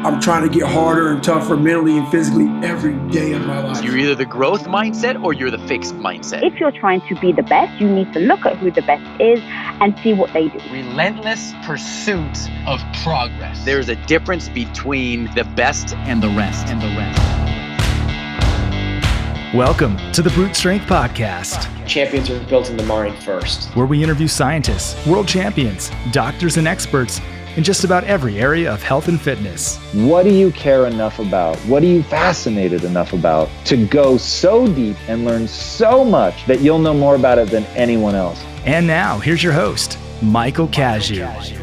I'm trying to get harder and tougher mentally and physically every day of my life. You're either the growth mindset or you're the fixed mindset. If you're trying to be the best, you need to look at who the best is and see what they do. Relentless pursuit of progress. There's a difference between the best and the rest. Welcome to the Brute Strength Podcast. Champions are built in the mind first. Where we interview scientists, world champions, doctors, and experts in just about every area of health and fitness. What do you care enough about? What are you fascinated enough about to go so deep and learn so much that you'll know more about it than anyone else? And now, here's your host, Michael Cagney.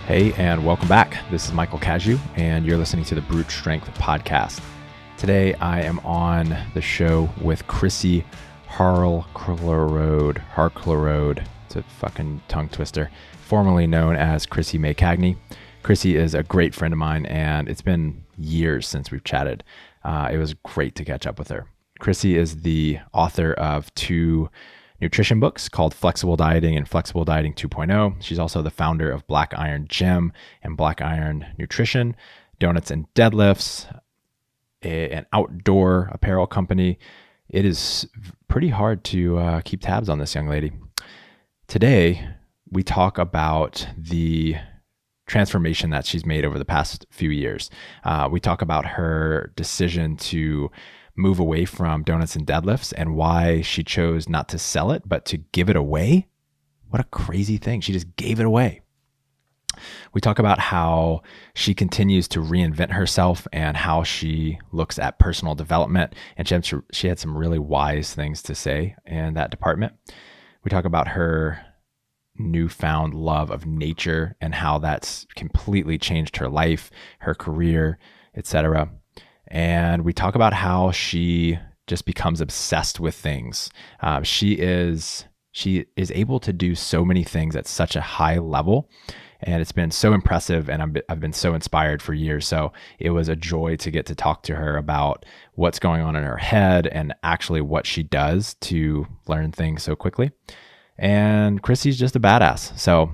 Hey, and welcome back. This is Michael Cagney, and you're listening to the Brute Strength Podcast. Today, I am on the show with Krissy Harclerode. It's a fucking tongue twister. Formerly known as Krissy May Cagney. Krissy is a great friend of mine, and it's been years since we've chatted. It was great to catch up with her. Krissy is the author of two nutrition books called Flexible Dieting and Flexible Dieting 2.0. She's also the founder of Black Iron Gym and Black Iron Nutrition, Doughnuts and Deadlifts, an outdoor apparel company. It is pretty hard to keep tabs on this young lady. Today, we talk about the transformation that she's made over the past few years. We talk about her decision to move away from Doughnuts and Deadlifts and why she chose not to sell it, but to give it away. What a crazy thing. She just gave it away. We talk about how she continues to reinvent herself and how she looks at personal development. And she had some really wise things to say in that department. We talk about her newfound love of nature and how that's completely changed her life, her career, etc. And we talk about how she just becomes obsessed with things. She is able to do so many things at such a high level, and it's been so impressive. And I've been so inspired for years. So it was a joy to get to talk to her about what's going on in her head and actually what she does to learn things so quickly. And Krissy's just a badass. So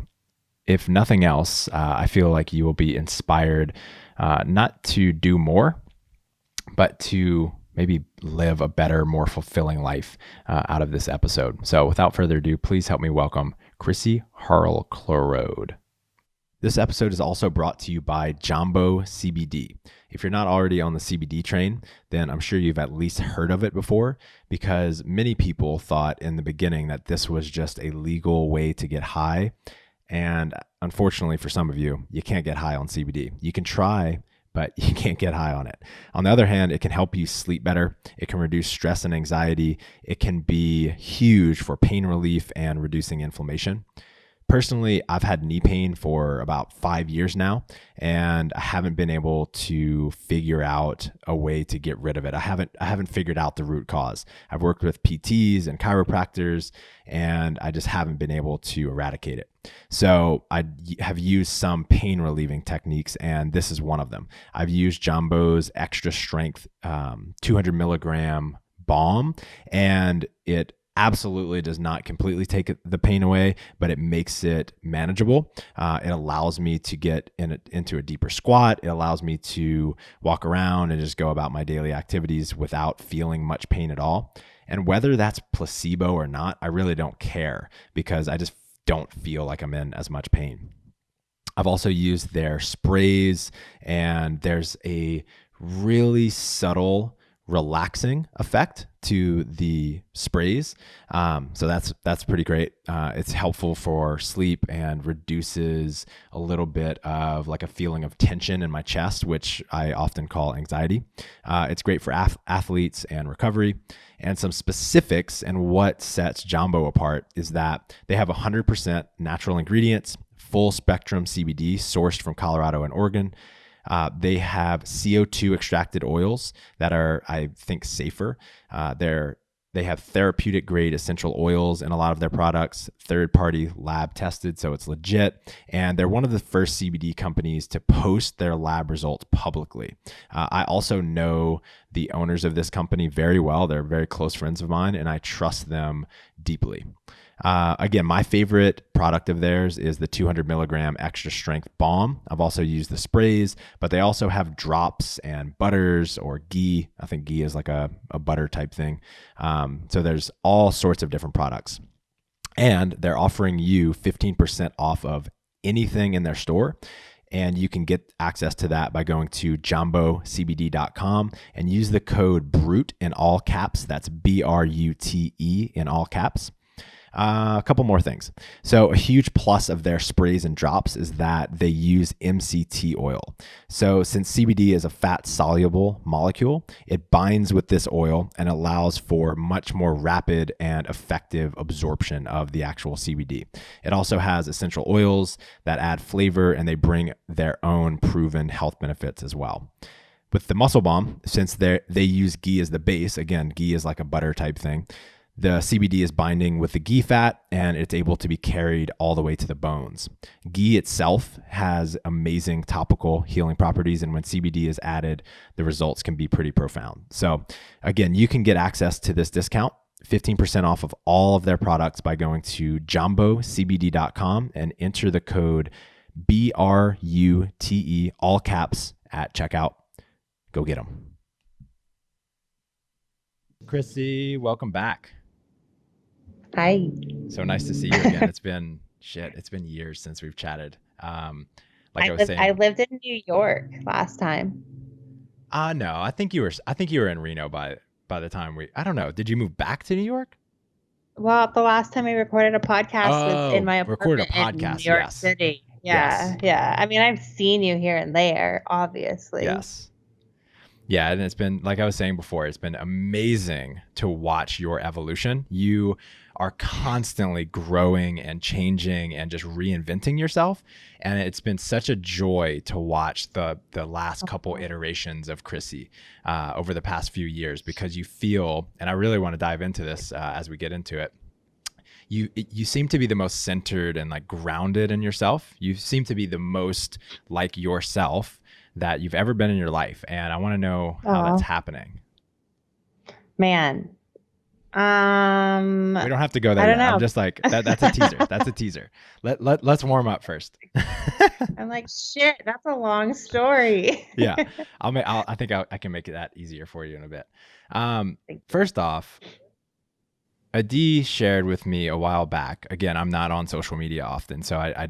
if nothing else, I feel like you will be inspired not to do more, but to maybe live a better, more fulfilling life out of this episode. So without further ado, please help me welcome Krissy Harclerode. This episode is also brought to you by Jumbo CBD. If you're not already on the CBD train, then I'm sure you've at least heard of it before, because many people thought in the beginning that this was just a legal way to get high. And unfortunately for some of you, you can't get high on CBD. You can try, but you can't get high on it. On the other hand, it can help you sleep better. It can reduce stress and anxiety. It can be huge for pain relief and reducing inflammation. Personally, I've had knee pain for about 5 years now, and I haven't been able to figure out a way to get rid of it. I haven't figured out the root cause. I've worked with PTs and chiropractors, and I just haven't been able to eradicate it. So I have used some pain relieving techniques, and this is one of them. I've used Jumbo's extra strength 200 milligram balm, and it absolutely does not completely take the pain away, but it makes it manageable. It allows me to get into a deeper squat. It allows me to walk around and just go about my daily activities without feeling much pain at all. And whether that's placebo or not, I really don't care, because I just don't feel like I'm in as much pain. I've also used their sprays, and there's a really subtle relaxing effect to the sprays. So that's pretty great. It's helpful for sleep and reduces a little bit of like a feeling of tension in my chest, which I often call anxiety. It's great for athletes and recovery. And some specifics, and what sets Jumbo apart is that they have 100% natural ingredients, full spectrum CBD sourced from Colorado and Oregon. They have CO2 extracted oils that are, I think, safer. They're They have therapeutic grade essential oils in a lot of their products, third party lab tested, so it's legit. And they're one of the first CBD companies to post their lab results publicly. I also know the owners of this company very well. They're very close friends of mine, and I trust them deeply. Again, my favorite product of theirs is the 200 milligram extra strength balm. I've also used the sprays, but they also have drops and butters or ghee. I think ghee is like a butter type thing. So there's all sorts of different products. And they're offering you 15% off of anything in their store. And you can get access to that by going to jambocbd.com and use the code BRUTE in all caps. That's BRUTE in all caps. A couple more things. So a huge plus of their sprays and drops is that they use MCT oil. So since CBD is a fat soluble molecule, it binds with this oil and allows for much more rapid and effective absorption of the actual CBD. It also has essential oils that add flavor, and they bring their own proven health benefits as well. With the Muscle Bomb, since they use ghee as the base, again, ghee is like a butter type thing, the CBD is binding with the ghee fat, and it's able to be carried all the way to the bones. Ghee itself has amazing topical healing properties, and when CBD is added, the results can be pretty profound. So again, you can get access to this discount, 15% off of all of their products by going to jambocbd.com and enter the code BRUTE, all caps, at checkout. Go get them. Krissy, welcome back. Hi. So nice to see you again. It's been years since we've chatted. I was saying, I lived in New York last time. No, I think you were in Reno by the time I don't know. Did you move back to New York? Well, the last time I recorded a podcast was in my apartment in New York City. Yeah. Yes. Yeah. I mean, I've seen you here and there, obviously. Yes. Yeah, and it's been, like I was saying before, it's been amazing to watch your evolution. You are constantly growing and changing and just reinventing yourself. And it's been such a joy to watch the last couple iterations of Krissy over the past few years, because you feel, and I really want to dive into this as we get into it, you seem to be the most centered and like grounded in yourself. You seem to be the most like yourself that you've ever been in your life. And I want to know how that's happening. Man. We don't have to go there. I don't know. I'm just like, that's a teaser. That's a teaser. Let's warm up first. I'm like, shit, that's a long story. Yeah. I think I can make that easier for you in a bit. First off, Adi shared with me a while back. Again, I'm not on social media often, so I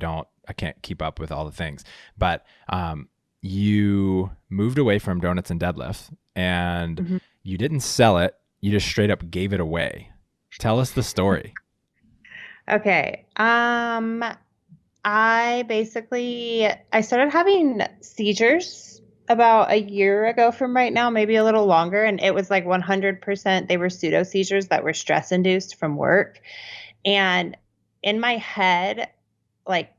can't keep up with all the things, but, you moved away from Doughnuts and Deadlifts, and you didn't sell it. You just straight up gave it away. Tell us the story. Okay. I started having seizures about a year ago from right now, maybe a little longer. And it was like 100%. They were pseudo seizures that were stress induced from work. And in my head, like,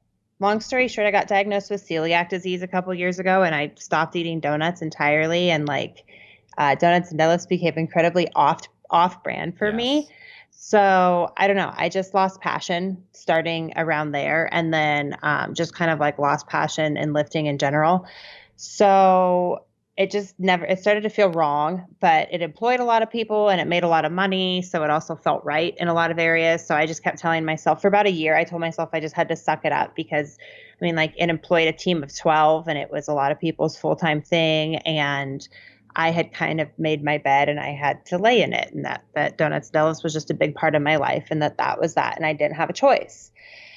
long story short, I got diagnosed with celiac disease a couple years ago, and I stopped eating donuts entirely. And like Doughnuts and Deadlifts became incredibly off-brand for me. So I don't know. I just lost passion starting around there, and then just kind of like lost passion in lifting in general. So it started to feel wrong, but it employed a lot of people and it made a lot of money. So it also felt right in a lot of areas. So I just kept telling myself for about a year, I told myself I just had to suck it up, because I mean, like, it employed a team of 12 and it was a lot of people's full-time thing. And I had kind of made my bed and I had to lay in it, and that Doughnuts Deadlifts was just a big part of my life, and that was that. And I didn't have a choice.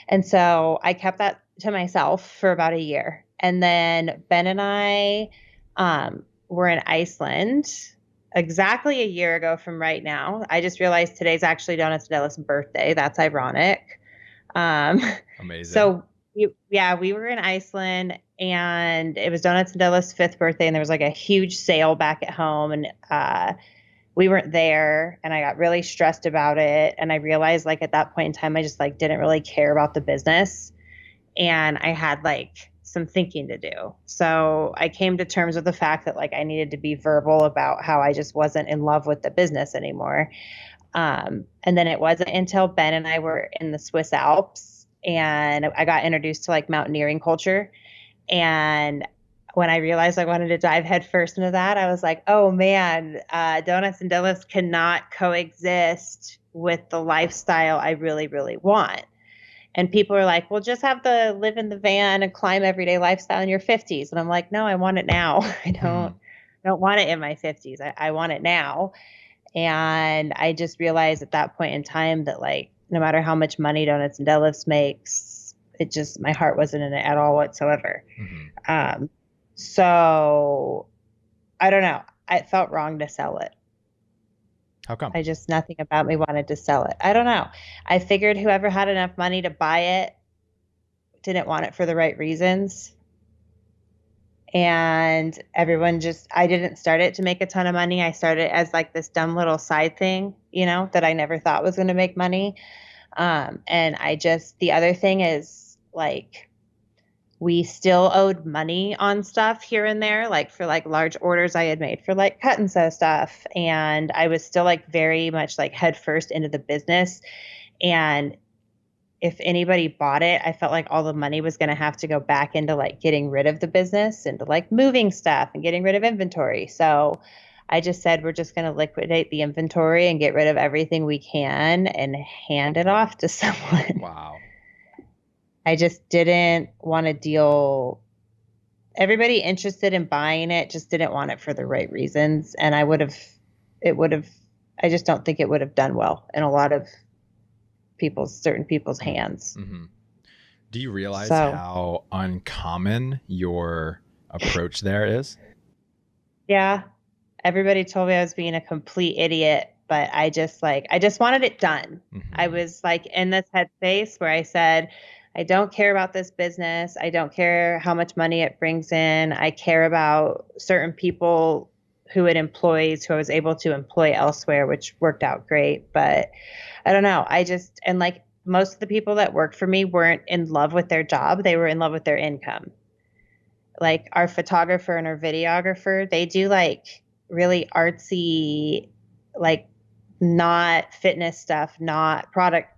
And so I kept that to myself for about a year. And then Ben and I, we're in Iceland exactly a year ago from right now. I just realized today's actually Doughnuts Deadlifts' birthday. That's ironic. Amazing. So we were in Iceland, and it was Doughnuts Deadlifts' 5th birthday, and there was like a huge sale back at home, and we weren't there, and I got really stressed about it. And I realized, like, at that point in time, I just like didn't really care about the business, and I had like some thinking to do. So I came to terms with the fact that like I needed to be verbal about how I just wasn't in love with the business anymore. And then it wasn't until Ben and I were in the Swiss Alps and I got introduced to like mountaineering culture. And when I realized I wanted to dive headfirst into that, I was like, oh man, Doughnuts and Deadlifts cannot coexist with the lifestyle I really, really want. And people are like, well, just have to live in the van and climb everyday lifestyle in your 50s. And I'm like, no, I want it now. I don't want it in my 50s. I want it now. And I just realized at that point in time that like, no matter how much money Doughnuts and Deadlifts makes, it just, my heart wasn't in it at all whatsoever. So I don't know. It felt wrong to sell it. How come? Nothing about me wanted to sell it. I don't know. I figured whoever had enough money to buy it didn't want it for the right reasons. And everyone I didn't start it to make a ton of money. I started as like this dumb little side thing, that I never thought was going to make money. And the other thing is like, we still owed money on stuff here and there, like for like large orders I had made for like cut and sew stuff. And I was still like very much like head first into the business. And if anybody bought it, I felt like all the money was going to have to go back into like getting rid of the business, into like moving stuff and getting rid of inventory. So I just said, we're just going to liquidate the inventory and get rid of everything we can and hand it off to someone. Wow. I just didn't want to deal. Everybody interested in buying it just didn't want it for the right reasons. And I just don't think it would have done well in a lot of certain people's hands. Mm-hmm. Do you realize how uncommon your approach there is? Yeah. Everybody told me I was being a complete idiot, but I just wanted it done. Mm-hmm. I was like in this headspace where I said, I don't care about this business. I don't care how much money it brings in. I care about certain people who it employs, who I was able to employ elsewhere, which worked out great. But I don't know. And like most of the people that worked for me weren't in love with their job. They were in love with their income. Like our photographer and our videographer, they do like really artsy, like not fitness stuff, not product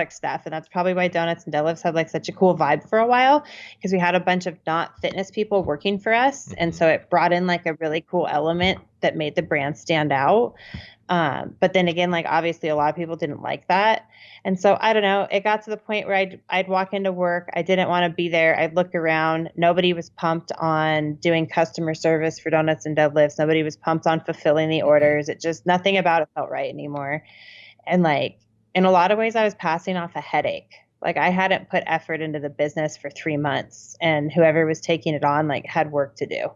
stuff. And that's probably why Doughnuts and Deadlifts had like such a cool vibe for a while, because we had a bunch of not fitness people working for us. Mm-hmm. And so it brought in like a really cool element that made the brand stand out. But then again, like obviously a lot of people didn't like that. And so I don't know, it got to the point where I'd walk into work. I didn't want to be there. I'd look around. Nobody was pumped on doing customer service for Doughnuts and Deadlifts. Nobody was pumped on fulfilling the orders. Nothing about it felt right anymore. And like, in a lot of ways, I was passing off a headache. Like I hadn't put effort into the business for 3 months, and whoever was taking it on like had work to do.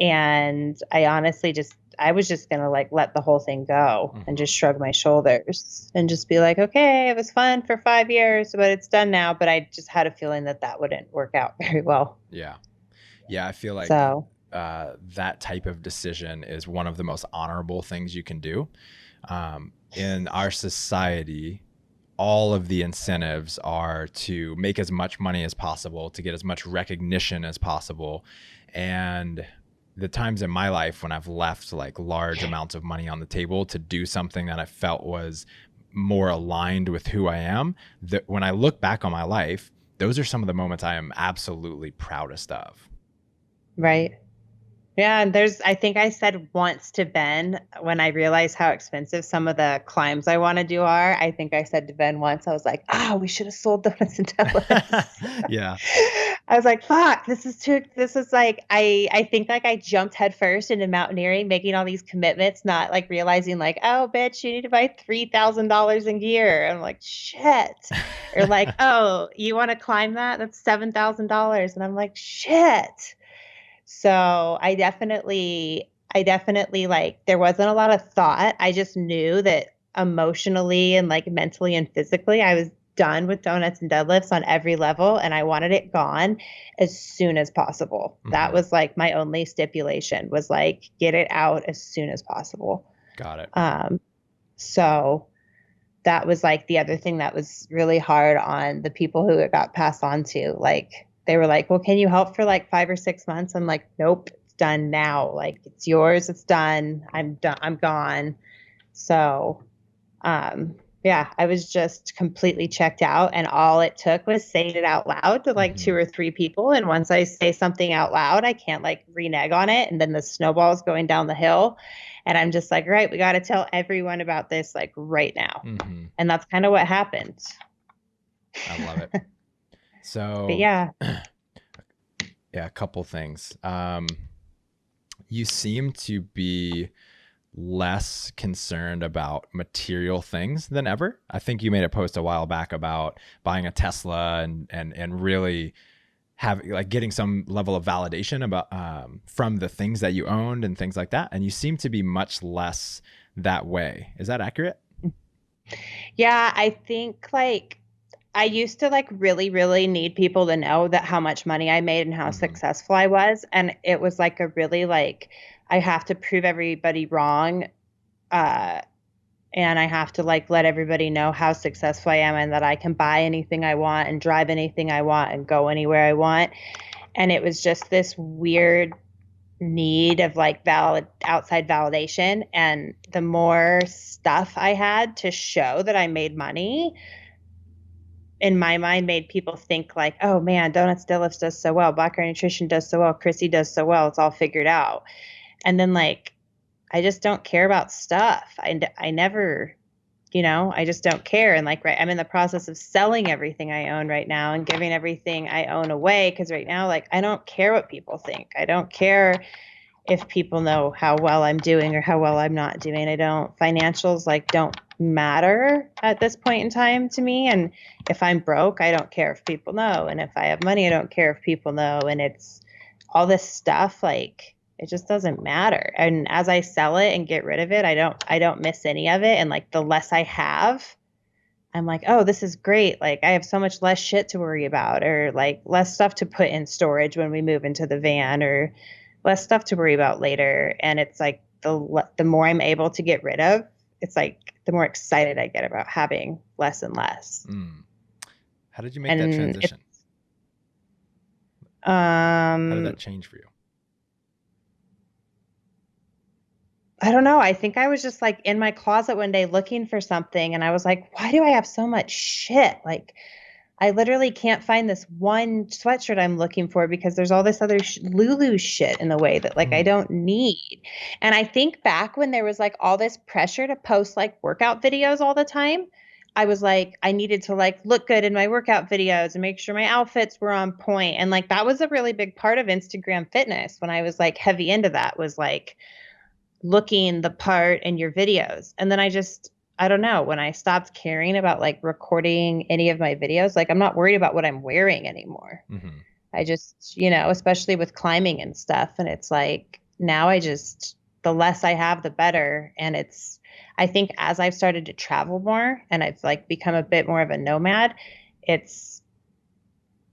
And I honestly I was just going to like let the whole thing go and just shrug my shoulders and just be like, okay, it was fun for 5 years, but it's done now. But I just had a feeling that wouldn't work out very well. Yeah. Yeah. I feel like that type of decision is one of the most honorable things you can do. In our society, all of the incentives are to make as much money as possible, to get as much recognition as possible. And the times in my life when I've left like large amounts of money on the table to do something that I felt was more aligned with who I am, that when I look back on my life, those are some of the moments I am absolutely proudest of. Right. Yeah, and I think I said once to Ben, when I realized how expensive some of the climbs I want to do are, I think I said to Ben once, I was like, we should have sold Doughnuts and Deadlifts. Yeah. I was like, fuck, this is like, I think like I jumped headfirst into mountaineering, making all these commitments, not like realizing like, oh, bitch, you need to buy $3,000 in gear. I'm like, shit. Or like, oh, you want to climb that? That's $7,000. And I'm like, shit. So I definitely like, there wasn't a lot of thought. I just knew that emotionally and like mentally and physically, I was done with Doughnuts and Deadlifts on every level. And I wanted it gone as soon as possible. Mm-hmm. That was like my only stipulation, was like, get it out as soon as possible. Got it. So that was like the other thing that was really hard on the people who it got passed on to. Like, they were like, well, can you help for like 5 or 6 months? I'm like, nope, it's done now. Like, it's yours. It's done. I'm done. I'm gone. So Yeah, I was just completely checked out, and all it took was saying it out loud to like 2 or 3 people. And once I say something out loud, I can't like renege on it. And then the snowball's going down the hill. And I'm just like, right, we got to tell everyone about this like right now. And that's kind of what happened. I love it. So But yeah. Yeah, a couple things. You seem to be less concerned about material things than ever. I think you made a post a while back about buying a Tesla and really getting some level of validation about from the things that you owned and things like that. And you seem to be much less that way. Is that accurate? Yeah, I think like I used to like really, really need people to know that how much money I made and how successful I was. And it was like a really like, I have to prove everybody wrong. And I have to like let everybody know how successful I am and that I can buy anything I want and drive anything I want and go anywhere I want. And it was just this weird need of like outside validation. And the more stuff I had to show that I made money, in my mind, made people think like, oh man, Doughnuts Deadlifts does so well. Black Girl Nutrition does so well. Krissy does so well. It's all figured out. And then like, I just don't care about stuff. I never, I just don't care. And like, right, I'm in the process of selling everything I own right now and giving everything I own away. Cause right now, like, I don't care what people think. I don't care if people know how well I'm doing or how well I'm not doing. Financials like don't matter at this point in time to me. And if I'm broke, I don't care if people know. And if I have money, I don't care if people know. And it's all this stuff, like, it just doesn't matter. And as I sell it and get rid of it, I don't miss any of it. And like the less I have, I'm like, oh, this is great. Like I have so much less shit to worry about, or like less stuff to put in storage when we move into the van, or less stuff to worry about later. And it's like the more I'm able to get rid of, it's like the more excited I get about having less and less. How did you make that transition? How did that change for you? I don't know. I think I was just like in my closet one day looking for something, and I was like, why do I have so much shit? Like, I literally can't find this one sweatshirt I'm looking for because there's all this other Lulu shit in the way that like I don't need. And I think back when there was like all this pressure to post like workout videos all the time, I was like, I needed to like look good in my workout videos and make sure my outfits were on point. And like that was a really big part of Instagram fitness when I was like heavy into that, was like looking the part in your videos. And then I don't know, when I stopped caring about like recording any of my videos, like I'm not worried about what I'm wearing anymore. I just, especially with climbing and stuff. And it's like, now the less I have, the better. And I think as I've started to travel more and I've like become a bit more of a nomad, it's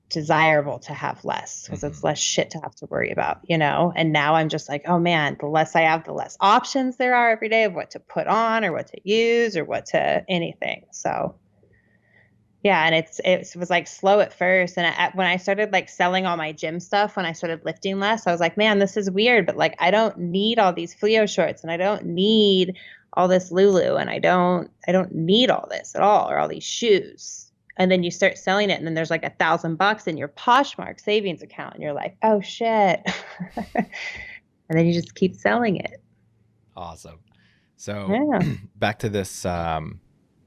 desirable to have less because it's less shit to have to worry about, and now I'm just like, oh man, the less I have, the less options there are every day of what to put on or what to use or what to anything. So yeah. And it was like slow at first. And when I started like selling all my gym stuff, when I started lifting less, I was like, man, this is weird, but like, I don't need all these Fleo shorts and I don't need all this Lulu and I don't need all this at all, or all these shoes. And then you start selling it, and then there's like $1,000 in your Poshmark savings account, and you're like, oh shit. And then you just keep selling it. Awesome. So back to this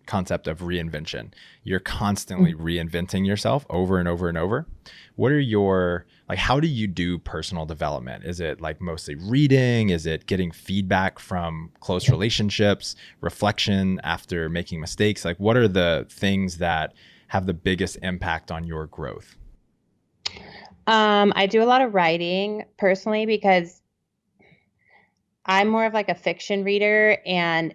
concept of reinvention. You're constantly reinventing yourself over and over and over. What are how do you do personal development? Is it like mostly reading? Is it getting feedback from close relationships, reflection after making mistakes? Like, what are the things that have the biggest impact on your growth? I do a lot of writing personally because I'm more of like a fiction reader, and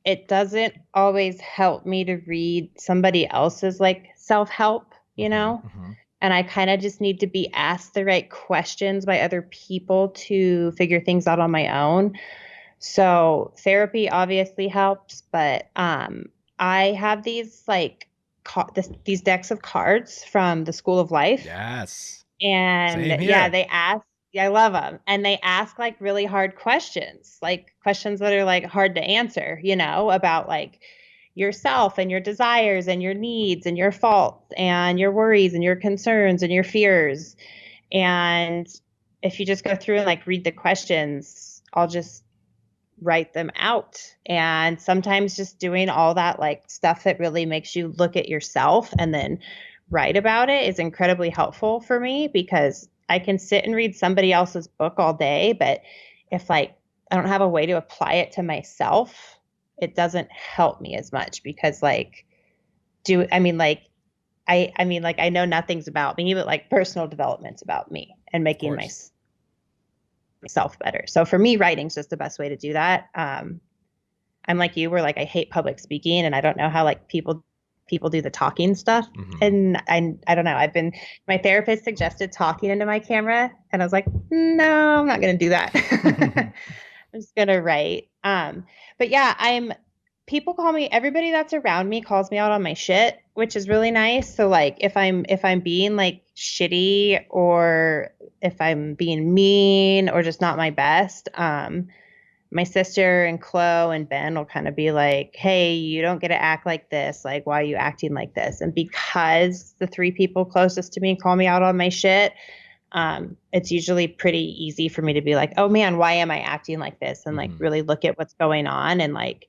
it doesn't always help me to read somebody else's like self-help, and I kind of just need to be asked the right questions by other people to figure things out on my own. So therapy obviously helps, but I have these like these decks of cards from the School of Life. Yes. And yeah, they ask, I love them. And they ask like really hard questions, like questions that are like hard to answer, about like, yourself and your desires and your needs and your faults and your worries and your concerns and your fears. And if you just go through and like read the questions, I'll just write them out. And sometimes just doing all that like stuff that really makes you look at yourself and then write about it is incredibly helpful for me, because I can sit and read somebody else's book all day, but if like I don't have a way to apply it to myself, it doesn't help me as much, because like I know nothing's about me, but like personal development's about me and making myself better. So for me, writing's just the best way to do that. I'm like you, where like I hate public speaking, and I don't know how like people do the talking stuff. And I don't know. My therapist suggested talking into my camera, and I was like, no, I'm not going to do that. I'm just going to write. But yeah, everybody that's around me calls me out on my shit, which is really nice. So like if I'm being like shitty, or if I'm being mean or just not my best, my sister and Chloe and Ben will kind of be like, hey, you don't get to act like this. Like, why are you acting like this? And because the 3 people closest to me call me out on my shit, it's usually pretty easy for me to be like, oh man, why am I acting like this? And like really look at what's going on. And like,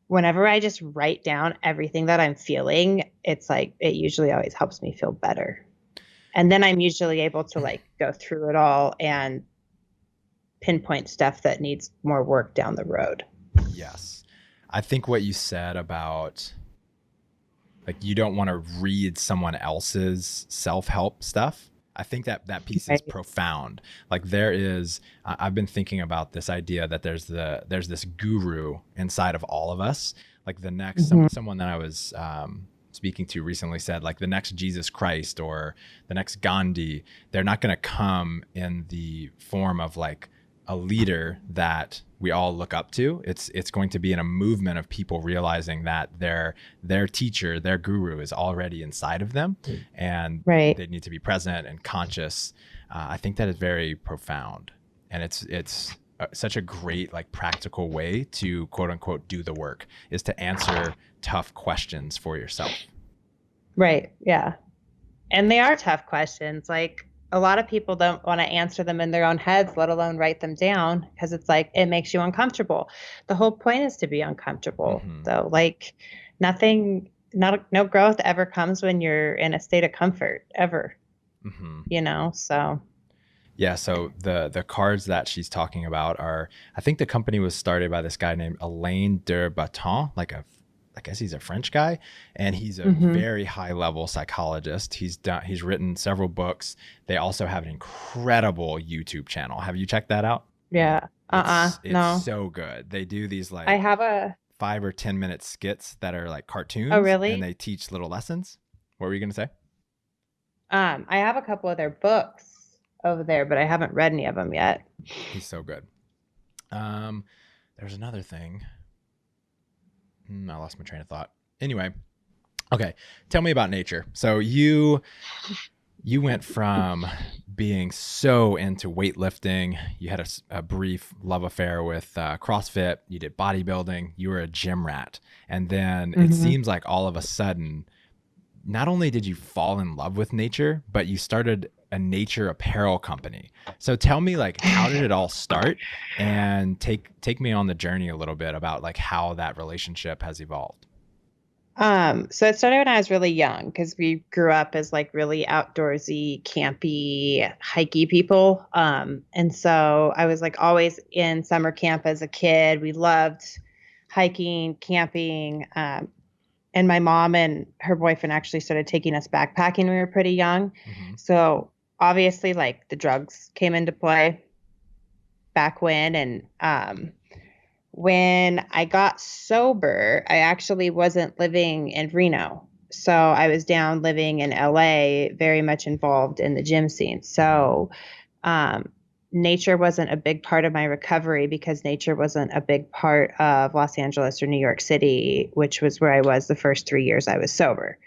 whenever I just write down everything that I'm feeling, it's like, it usually always helps me feel better. And then I'm usually able to like go through it all and pinpoint stuff that needs more work down the road. Yes. I think what you said about like, you don't want to read someone else's self-help stuff, I think that piece is profound. Like I've been thinking about this idea that there's this guru inside of all of us. Like the next, someone that I was speaking to recently said, like the next Jesus Christ or the next Gandhi, they're not going to come in the form of like a leader that we all look up to. It's going to be in a movement of people realizing that their teacher, their guru is already inside of them, and they need to be present and conscious. I think that is very profound, and it's such a great like practical way to quote unquote do the work, is to answer tough questions for yourself. Right. Yeah. And they are tough questions. Like, a lot of people don't want to answer them in their own heads, let alone write them down, because it's like, it makes you uncomfortable. The whole point is to be uncomfortable. So like no growth ever comes when you're in a state of comfort ever, so. Yeah. So the cards that she's talking about are, I think the company was started by this guy named Alain de Botton, I guess he's a French guy, and he's a very high level psychologist. He's written several books. They also have an incredible YouTube channel. Have you checked that out? Yeah. It's so good. They do these like I have a 5 or 10 minute skits that are like cartoons. Oh, really? And they teach little lessons. What were you going to say? I have a couple of their books over there, but I haven't read any of them yet. He's so good. There's another thing. I lost my train of thought. Anyway, okay. Tell me about nature. So you went from being so into weightlifting. You had a brief love affair with CrossFit. You did bodybuilding. You were a gym rat. And then it seems like all of a sudden, not only did you fall in love with nature, but you started a nature apparel company. So tell me, like, how did it all start, and take me on the journey a little bit about like how that relationship has evolved. So it started when I was really young, because we grew up as like really outdoorsy, campy, hikey people. And so I was like always in summer camp as a kid. We loved hiking, camping. And my mom and her boyfriend actually started taking us backpacking when we were pretty young. So obviously like the drugs came into play back when. And when I got sober, I actually wasn't living in Reno. So I was down living in LA, very much involved in the gym scene. So nature wasn't a big part of my recovery, because nature wasn't a big part of Los Angeles or New York City, which was where I was the first 3 years I was sober.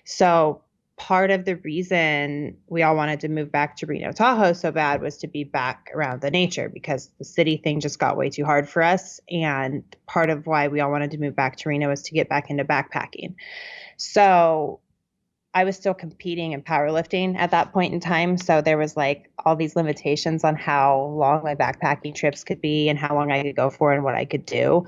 So part of the reason we all wanted to move back to Reno Tahoe so bad was to be back around the nature, because the city thing just got way too hard for us. And part of why we all wanted to move back to Reno was to get back into backpacking. So I was still competing in powerlifting at that point in time. So there was like all these limitations on how long my backpacking trips could be and how long I could go for and what I could do.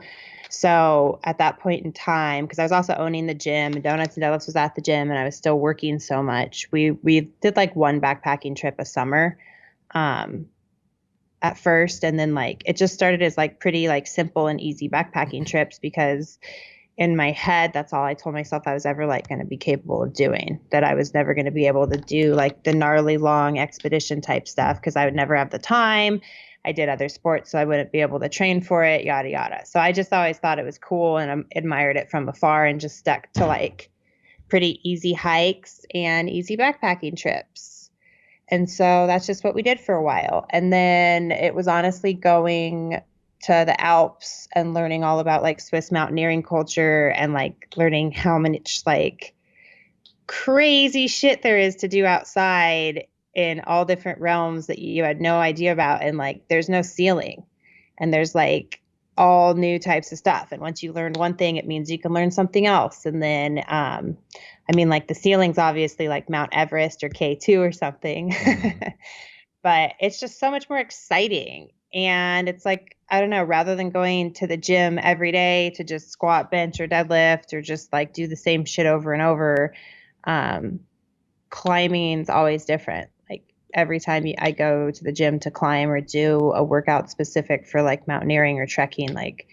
So at that point in time, because I was also owning the gym, and Doughnuts Deadlifts was at the gym, and I was still working so much, we did like one backpacking trip a summer at first. And then like it just started as like pretty like simple and easy backpacking trips, because in my head, that's all I told myself I was ever like going to be capable of doing, that I was never going to be able to do like the gnarly long expedition type stuff, because I would never have the time. I did other sports, so I wouldn't be able to train for it, yada, yada. So I just always thought it was cool and admired it from afar, and just stuck to like pretty easy hikes and easy backpacking trips. And so that's just what we did for a while. And then it was honestly going to the Alps and learning all about like Swiss mountaineering culture, and like learning how much like crazy shit there is to do outside in all different realms that you had no idea about. And like, there's no ceiling, and there's like all new types of stuff. And once you learn one thing, it means you can learn something else. And then, I mean, like the ceiling's obviously like Mount Everest or K2 or something, but it's just so much more exciting. And it's like, I don't know, rather than going to the gym every day to just squat, bench, or deadlift, or just like do the same shit over and over, climbing's always different. Every time I go to the gym to climb or do a workout specific for like mountaineering or trekking, like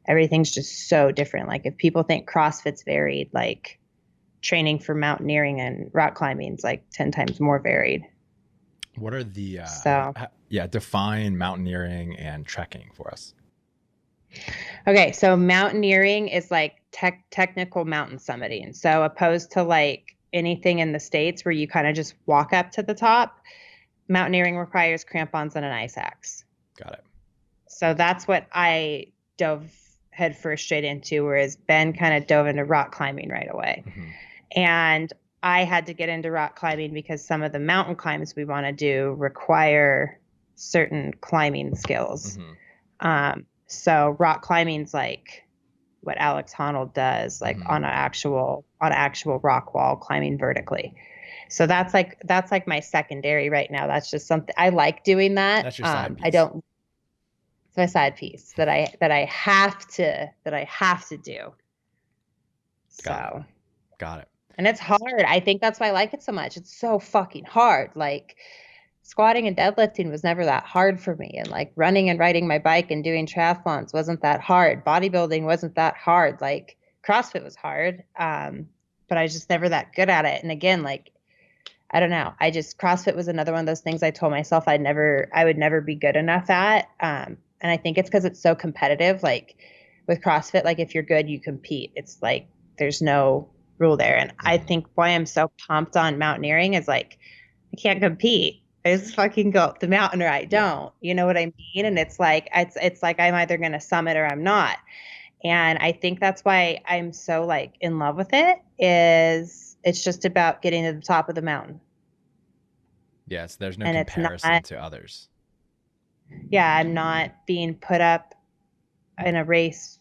everything's just so different. Like if people think CrossFit's varied, like training for mountaineering and rock climbing's like 10 times more varied. What are the, define mountaineering and trekking for us. Okay. So mountaineering is like technical mountain summiting. So opposed to like anything in the States where you kind of just walk up to the top, mountaineering requires crampons and an ice axe. Got it. So that's what I dove headfirst straight into, whereas Ben kind of dove into rock climbing right away. Mm-hmm. And I had to get into rock climbing because some of the mountain climbs we want to do require certain climbing skills. Mm-hmm. So rock climbing's like what Alex Honnold does, like on an actual rock wall, climbing vertically. So that's like my secondary right now. That's just something I like doing that. That's your side piece. It's my side piece that I have to do. Got it. And it's hard. I think that's why I like it so much. It's so fucking hard. Like squatting and deadlifting was never that hard for me. And like running and riding my bike and doing triathlons wasn't that hard. Bodybuilding wasn't that hard. Like CrossFit was hard. But I was just never that good at it. And again, like, I don't know. CrossFit was another one of those things I told myself I would never be good enough at. And I think it's because it's so competitive. Like with CrossFit, like if you're good, you compete. It's like, there's no rule there. And I think why I'm so pumped on mountaineering is like, I can't compete. I just fucking go up the mountain or I don't, you know what I mean? And it's like I'm either going to summit or I'm not. And I think that's why I'm so like in love with it, is it's just about getting to the top of the mountain. Yes, there's no comparison to others. Yeah, I'm not being put up in a race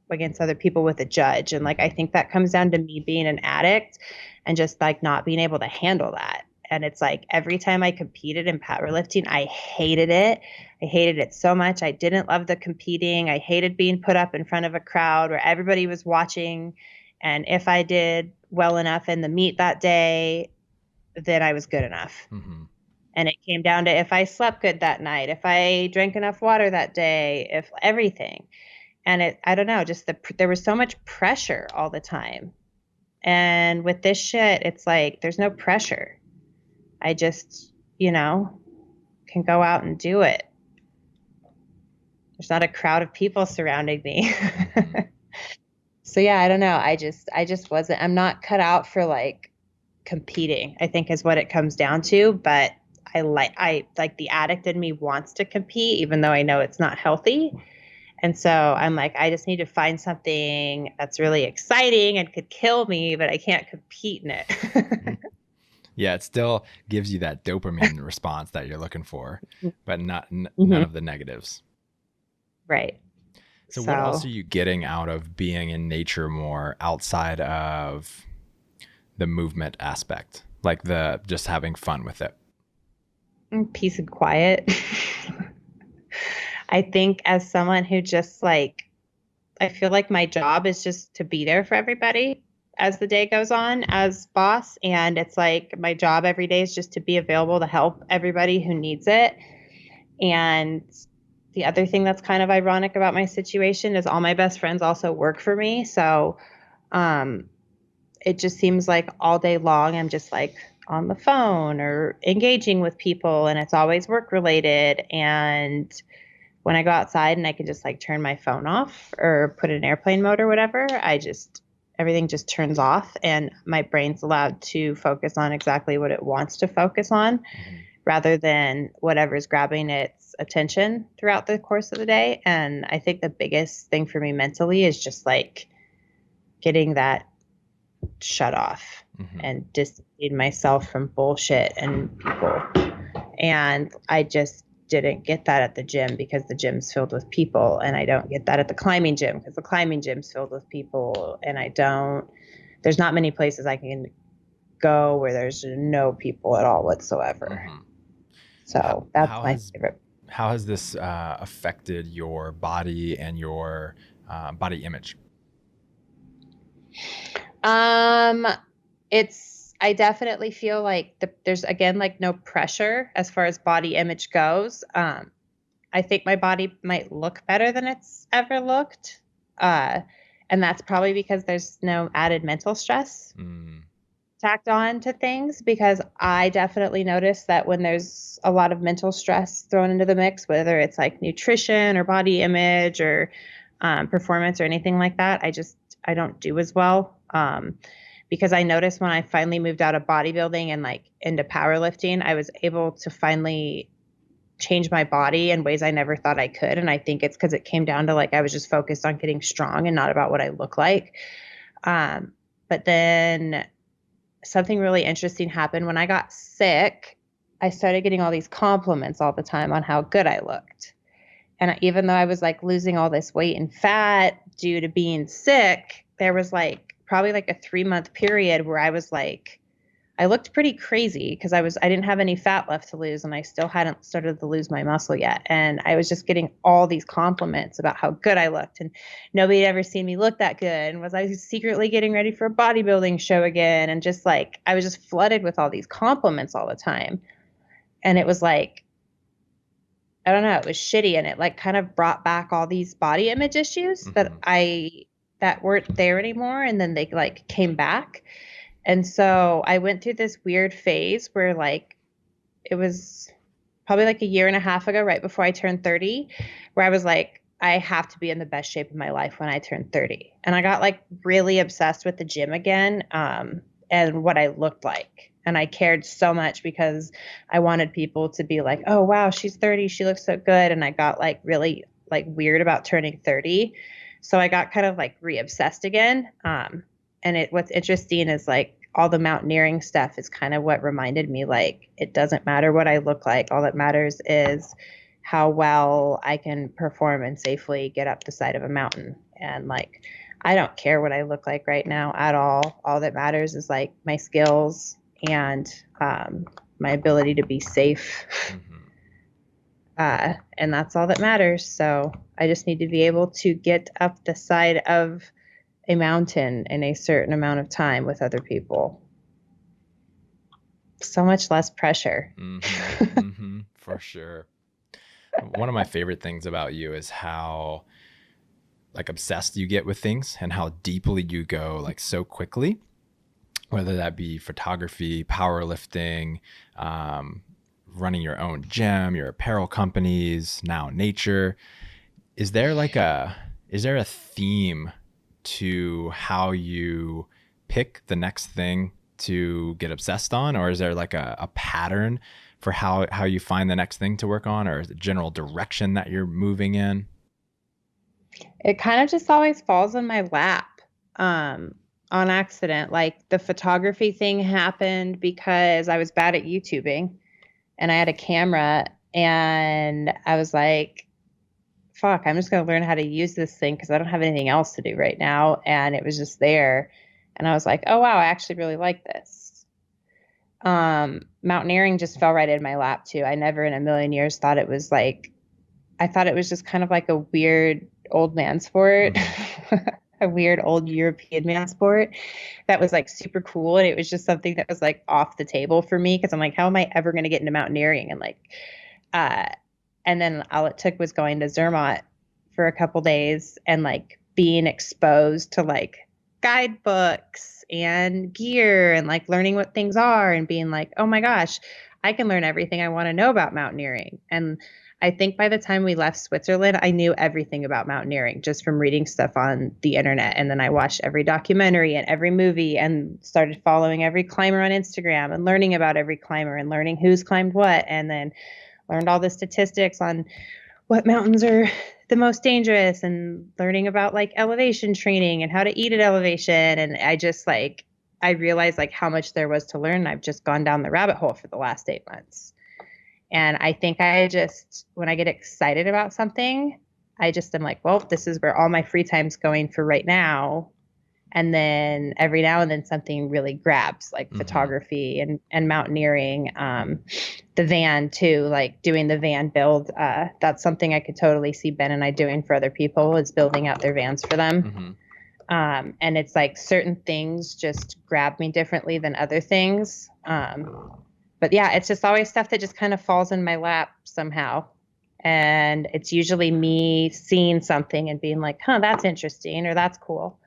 against other people with a judge. And like, I think that comes down to me being an addict and just like not being able to handle that. And it's like every time I competed in powerlifting, I hated it. I hated it so much. I didn't love the competing. I hated being put up in front of a crowd where everybody was watching. And if I did well enough in the meet that day, then I was good enough. Mm-hmm. And it came down to if I slept good that night, if I drank enough water that day, if everything. And I don't know, just there was so much pressure all the time. And with this shit, it's like, there's no pressure. I just, can go out and do it. There's not a crowd of people surrounding me. So yeah, I don't know. I just wasn't, I'm not cut out for like competing, I think is what it comes down to. But I like the addict in me wants to compete, even though I know it's not healthy. And so I'm like, I just need to find something that's really exciting and could kill me, but I can't compete in it. Yeah, it still gives you that dopamine response that you're looking for, but none of the negatives. Right. So what else are you getting out of being in nature more outside of the movement aspect, like the just having fun with it? Peace and quiet. I think as someone who just like, I feel like my job is just to be there for everybody as the day goes on as boss. And it's like my job every day is just to be available to help everybody who needs it. And the other thing that's kind of ironic about my situation is all my best friends also work for me. So it just seems like all day long I'm just like on the phone or engaging with people, and it's always work related. And when I go outside and I can just like turn my phone off or put it in airplane mode or whatever, everything just turns off and my brain's allowed to focus on exactly what it wants to focus on rather than whatever's grabbing its attention throughout the course of the day. And I think the biggest thing for me mentally is just like getting that shut off and distancing myself from bullshit and people. And I just didn't get that at the gym because the gym's filled with people, and I don't get that at the climbing gym because the climbing gym's filled with people, and there's not many places I can go where there's no people at all whatsoever. So that's my favorite. How has this affected your body and your body image? I definitely feel like there's again like no pressure as far as body image goes. I think my body might look better than it's ever looked, and that's probably because there's no added mental stress tacked on to things. Because I definitely notice that when there's a lot of mental stress thrown into the mix, whether it's like nutrition or body image or performance or anything like that, I don't do as well. Because I noticed when I finally moved out of bodybuilding and like into powerlifting, I was able to finally change my body in ways I never thought I could. And I think it's because it came down to like I was just focused on getting strong and not about what I look like. But then something really interesting happened. When I got sick, I started getting all these compliments all the time on how good I looked. And even though I was like losing all this weight and fat due to being sick, there was like probably like a 3-month period where I was like, I looked pretty crazy because I didn't have any fat left to lose, and I still hadn't started to lose my muscle yet. And I was just getting all these compliments about how good I looked, and nobody had ever seen me look that good. And was I secretly getting ready for a bodybuilding show again? And just like, I was just flooded with all these compliments all the time. And it was like, I don't know, it was shitty. And it like kind of brought back all these body image issues that weren't there anymore. And then they like came back. And so I went through this weird phase where like, it was probably like a year and a half ago, right before I turned 30, where I was like, I have to be in the best shape of my life when I turn 30. And I got like really obsessed with the gym again, and what I looked like. And I cared so much because I wanted people to be like, oh, wow, she's 30. She looks so good. And I got like really like weird about turning 30. So I got kind of like re-obsessed again. And what's interesting is like all the mountaineering stuff is kind of what reminded me, like, it doesn't matter what I look like. All that matters is how well I can perform and safely get up the side of a mountain. And like, I don't care what I look like right now at all. All that matters is like my skills and my ability to be safe. And that's all that matters. So I just need to be able to get up the side of a mountain in a certain amount of time with other people. So much less pressure. For sure. One of my favorite things about you is how like obsessed you get with things and how deeply you go like so quickly, whether that be photography, powerlifting, running your own gym, your apparel companies, now nature. Is there a theme to how you pick the next thing to get obsessed on? Or is there like a pattern for how you find the next thing to work on, or the general direction that you're moving in? It kind of just always falls in my lap. on accident. Like the photography thing happened because I was bad at YouTubing and I had a camera and I was like, fuck, I'm just going to learn how to use this thing because I don't have anything else to do right now. And it was just there. And I was like, oh, wow, I actually really like this. Mountaineering just fell right in my lap too. I never in a million years thought it was like, I thought it was just kind of like a weird old man sport, a weird old European man sport that was like super cool. And it was just something that was like off the table for me because I'm like, how am I ever going to get into mountaineering? And like, and then all it took was going to Zermatt for a couple days and like being exposed to like guidebooks and gear and like learning what things are and being like, oh my gosh, I can learn everything I want to know about mountaineering. And I think by the time we left Switzerland, I knew everything about mountaineering just from reading stuff on the internet. And then I watched every documentary and every movie and started following every climber on Instagram and learning about every climber and learning who's climbed what. And then learned all the statistics on what mountains are the most dangerous and learning about like elevation training and how to eat at elevation. And I just like, I realized like how much there was to learn. I've just gone down the rabbit hole for the last 8 months. And I think I just, when I get excited about something, I just am like, well, this is where all my free time's going for right now. And then every now and then something really grabs, like photography and mountaineering, the van too, like doing the van build. That's something I could totally see Ben and I doing for other people, is building out their vans for them. And it's like certain things just grab me differently than other things. But yeah, it's just always stuff that just kind of falls in my lap somehow. And it's usually me seeing something and being like, huh, that's interesting, or that's cool.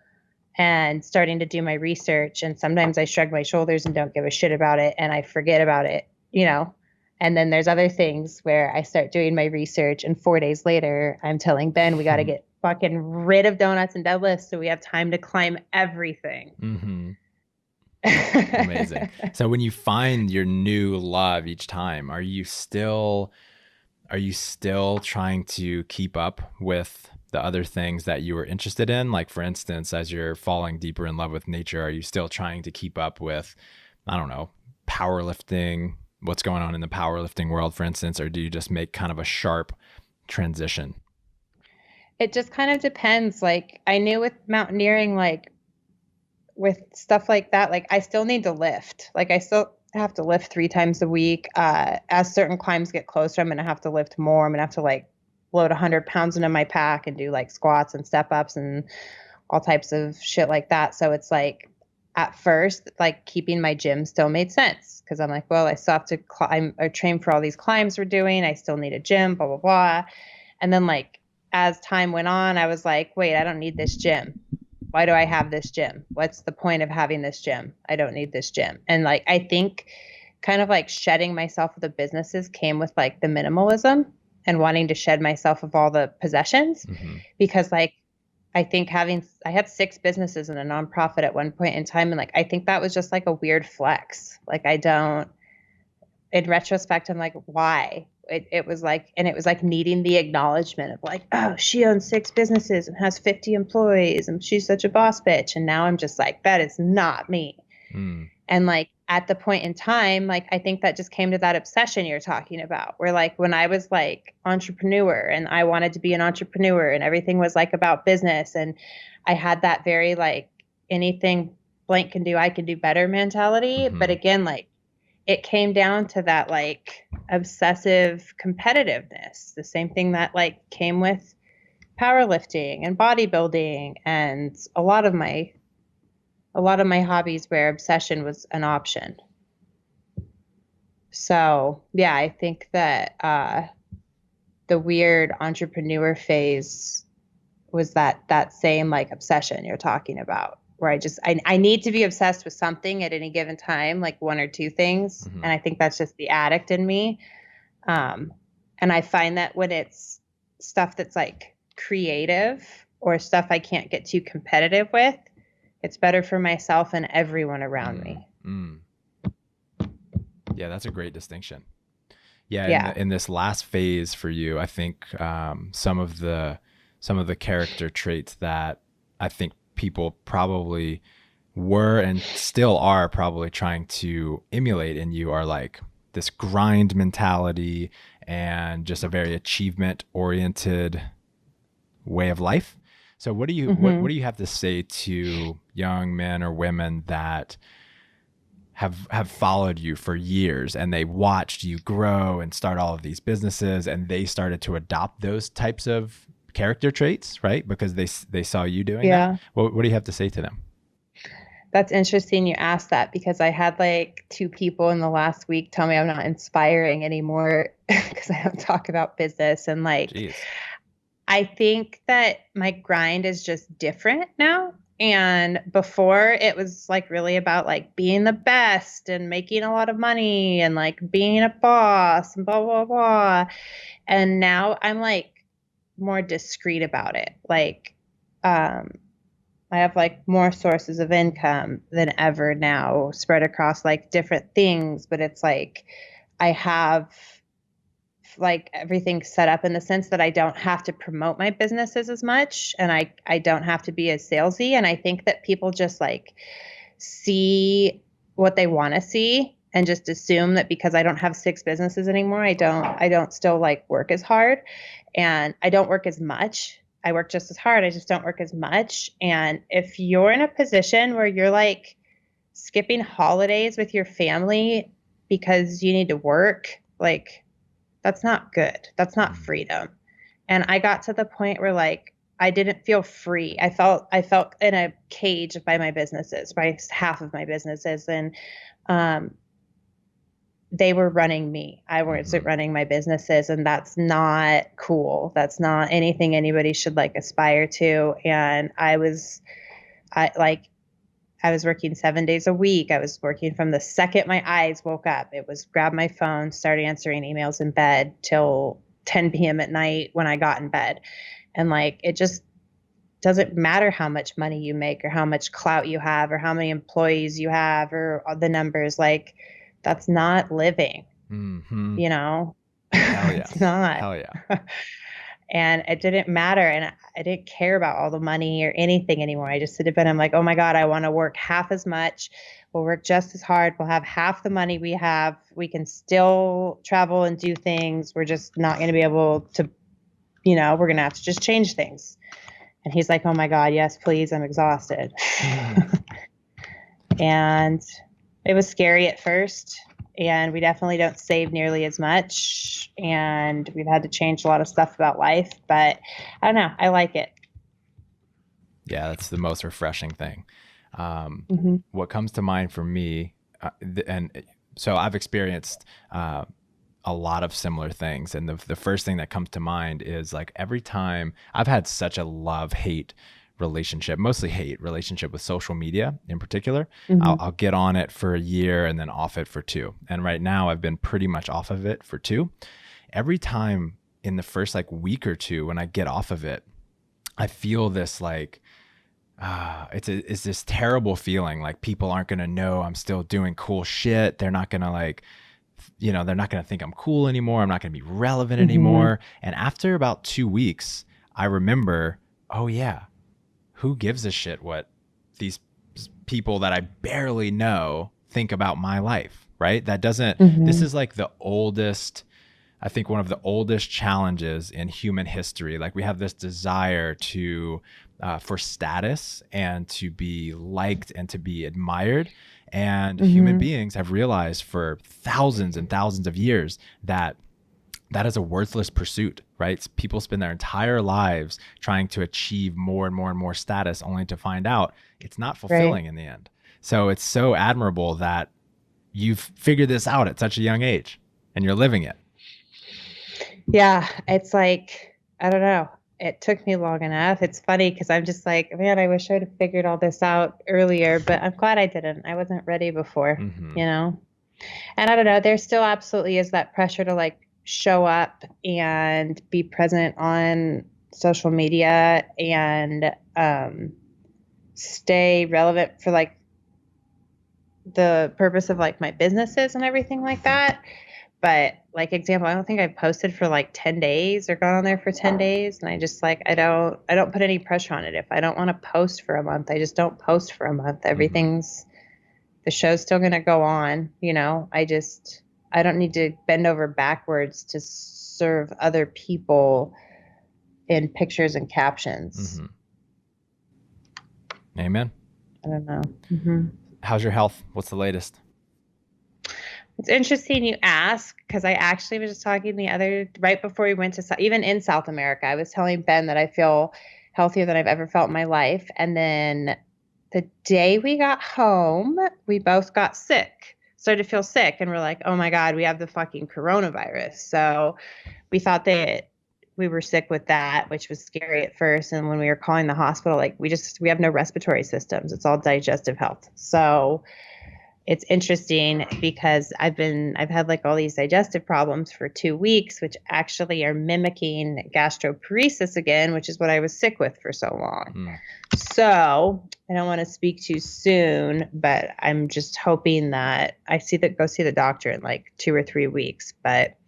And starting to do my research. And sometimes I shrug my shoulders and don't give a shit about it. And I forget about it, you know? And then there's other things where I start doing my research and 4 days later, I'm telling Ben, we got to get fucking rid of donuts and deadlifts so we have time to climb everything. Amazing. So when you find your new love each time, are you still trying to keep up with the other things that you were interested in? Like, for instance, as you're falling deeper in love with nature, are you still trying to keep up with, I don't know, powerlifting, what's going on in the powerlifting world, for instance, or do you just make kind of a sharp transition? It just kind of depends. Like, I knew with mountaineering, like with stuff like that, like I still need to lift. Like I still have to lift 3 times a week. As certain climbs get closer, I'm going to have to lift more. I'm going to have to like load 100 pounds into my pack and do like squats and step ups and all types of shit like that. So it's like at first, like keeping my gym still made sense because I'm like, well, I still have to climb or train for all these climbs we're doing. I still need a gym, blah, blah, blah. And then like as time went on, I was like, wait, I don't need this gym. Why do I have this gym? What's the point of having this gym? I don't need this gym. And like, I think kind of like shedding myself of the businesses came with like the minimalism and wanting to shed myself of all the possessions because like, I think I had 6 businesses and a nonprofit at one point in time. And like, I think that was just like a weird flex. Like in retrospect, I'm like, why? It was like needing the acknowledgement of like, oh, she owns 6 businesses and has 50 employees and she's such a boss bitch. And now I'm just like, that is not me. And like at the point in time, like, I think that just came to that obsession you're talking about where like, when I was like entrepreneur and I wanted to be an entrepreneur and everything was like about business. And I had that very like anything blank can do, I can do better mentality. But again, like it came down to that like obsessive competitiveness, the same thing that like came with powerlifting and bodybuilding and a lot of my hobbies where obsession was an option. So yeah, I think that the weird entrepreneur phase was that same like obsession you're talking about, where I need to be obsessed with something at any given time, like 1 or 2 things. And I think that's just the addict in me. And I find that when it's stuff that's like creative or stuff I can't get too competitive with, it's better for myself and everyone around me. Yeah, that's a great distinction. Yeah. In this last phase for you, I think some of the character traits that I think people probably were and still are probably trying to emulate in you are like this grind mentality and just a very achievement oriented way of life. So what do you what do you have to say to young men or women that have followed you for years and they watched you grow and start all of these businesses and they started to adopt those types of character traits, right? Because they saw you doing that. What do you have to say to them? That's interesting you asked that, because I had like 2 people in the last week tell me I'm not inspiring anymore because I don't talk about business. And like, Jeez. I think that my grind is just different now. And before it was like really about like being the best and making a lot of money and like being a boss and blah, blah, blah. And now I'm like more discreet about it. Like, I have like more sources of income than ever now, spread across like different things, but it's like I have like everything set up in the sense that I don't have to promote my businesses as much, and I don't have to be as salesy. And I think that people just like see what they want to see and just assume that because I don't have 6 businesses anymore, I don't still like work as hard, and I don't work as much. I work just as hard. I just don't work as much. And if you're in a position where you're like skipping holidays with your family because you need to work, like that's not good. That's not freedom. And I got to the point where like I didn't feel free. I felt in a cage by my businesses, by half of my businesses. And they were running me. I wasn't running my businesses, and that's not cool. That's not anything anybody should like aspire to. And I was working 7 days a week. I was working from the second my eyes woke up. It was grab my phone, start answering emails in bed till 10 p.m. at night when I got in bed. And like, it just doesn't matter how much money you make or how much clout you have or how many employees you have or the numbers. Like, that's not living, you know? Hell yeah. It's not. Hell yeah. And it didn't matter. And I didn't care about all the money or anything anymore. I just sit up and I'm like, oh my God, I want to work half as much. We'll work just as hard. We'll have half the money we have. We can still travel and do things. We're just not going to be able to, you know, we're going to have to just change things. And he's like, oh my God, yes, please. I'm exhausted. And it was scary at first, and we definitely don't save nearly as much, and we've had to change a lot of stuff about life, but I don't know. I like it. Yeah, that's the most refreshing thing. What comes to mind for me, and so I've experienced a lot of similar things, and the first thing that comes to mind is like every time I've had such a love-hate relationship, mostly hate relationship with social media in particular. I'll get on it for a year and then off it for 2. And right now I've been pretty much off of it for 2. Every time in the first like week or 2 when I get off of it, I feel this like, it's this terrible feeling like people aren't going to know I'm still doing cool shit. They're not going to like, you know, they're not going to think I'm cool anymore. I'm not going to be relevant anymore. And after about 2 weeks, I remember, oh yeah, who gives a shit what these people that I barely know think about my life, right? That doesn't, this is like the oldest, I think one of the oldest challenges in human history. Like we have this desire to, for status and to be liked and to be admired. And human beings have realized for thousands and thousands of years that that is a worthless pursuit, right? People spend their entire lives trying to achieve more and more and more status only to find out it's not fulfilling in the end. So it's so admirable that you've figured this out at such a young age and you're living it. Yeah, it's like, I don't know. It took me long enough. It's funny because I'm just like, man, I wish I'd have figured all this out earlier, but I'm glad I didn't. I wasn't ready before, you know? And I don't know, there still absolutely is that pressure to like show up and be present on social media and stay relevant for like the purpose of like my businesses and everything like that. But like example, I don't think I've posted for like 10 days or gone on there for 10 days. And I just like, I don't put any pressure on it. If I don't want to post for a month, I just don't post for a month. The show's still going to go on. I don't need to bend over backwards to serve other people in pictures and captions. Amen. I don't know. How's your health? What's the latest? It's interesting you ask, because I actually was just talking right before we went to, even in South America, I was telling Ben that I feel healthier than I've ever felt in my life. And then the day we got home, we both got sick, started to feel sick. And we're like, oh my God, we have the fucking coronavirus. So we thought that we were sick with that, which was scary at first. And when we were calling the hospital, like we have no respiratory systems. It's all digestive health. So it's interesting because I've had like all these digestive problems for 2 weeks, which actually are mimicking gastroparesis again, which is what I was sick with for so long. So I don't want to speak too soon, but I'm just hoping that go see the doctor in like 2 or 3 weeks. But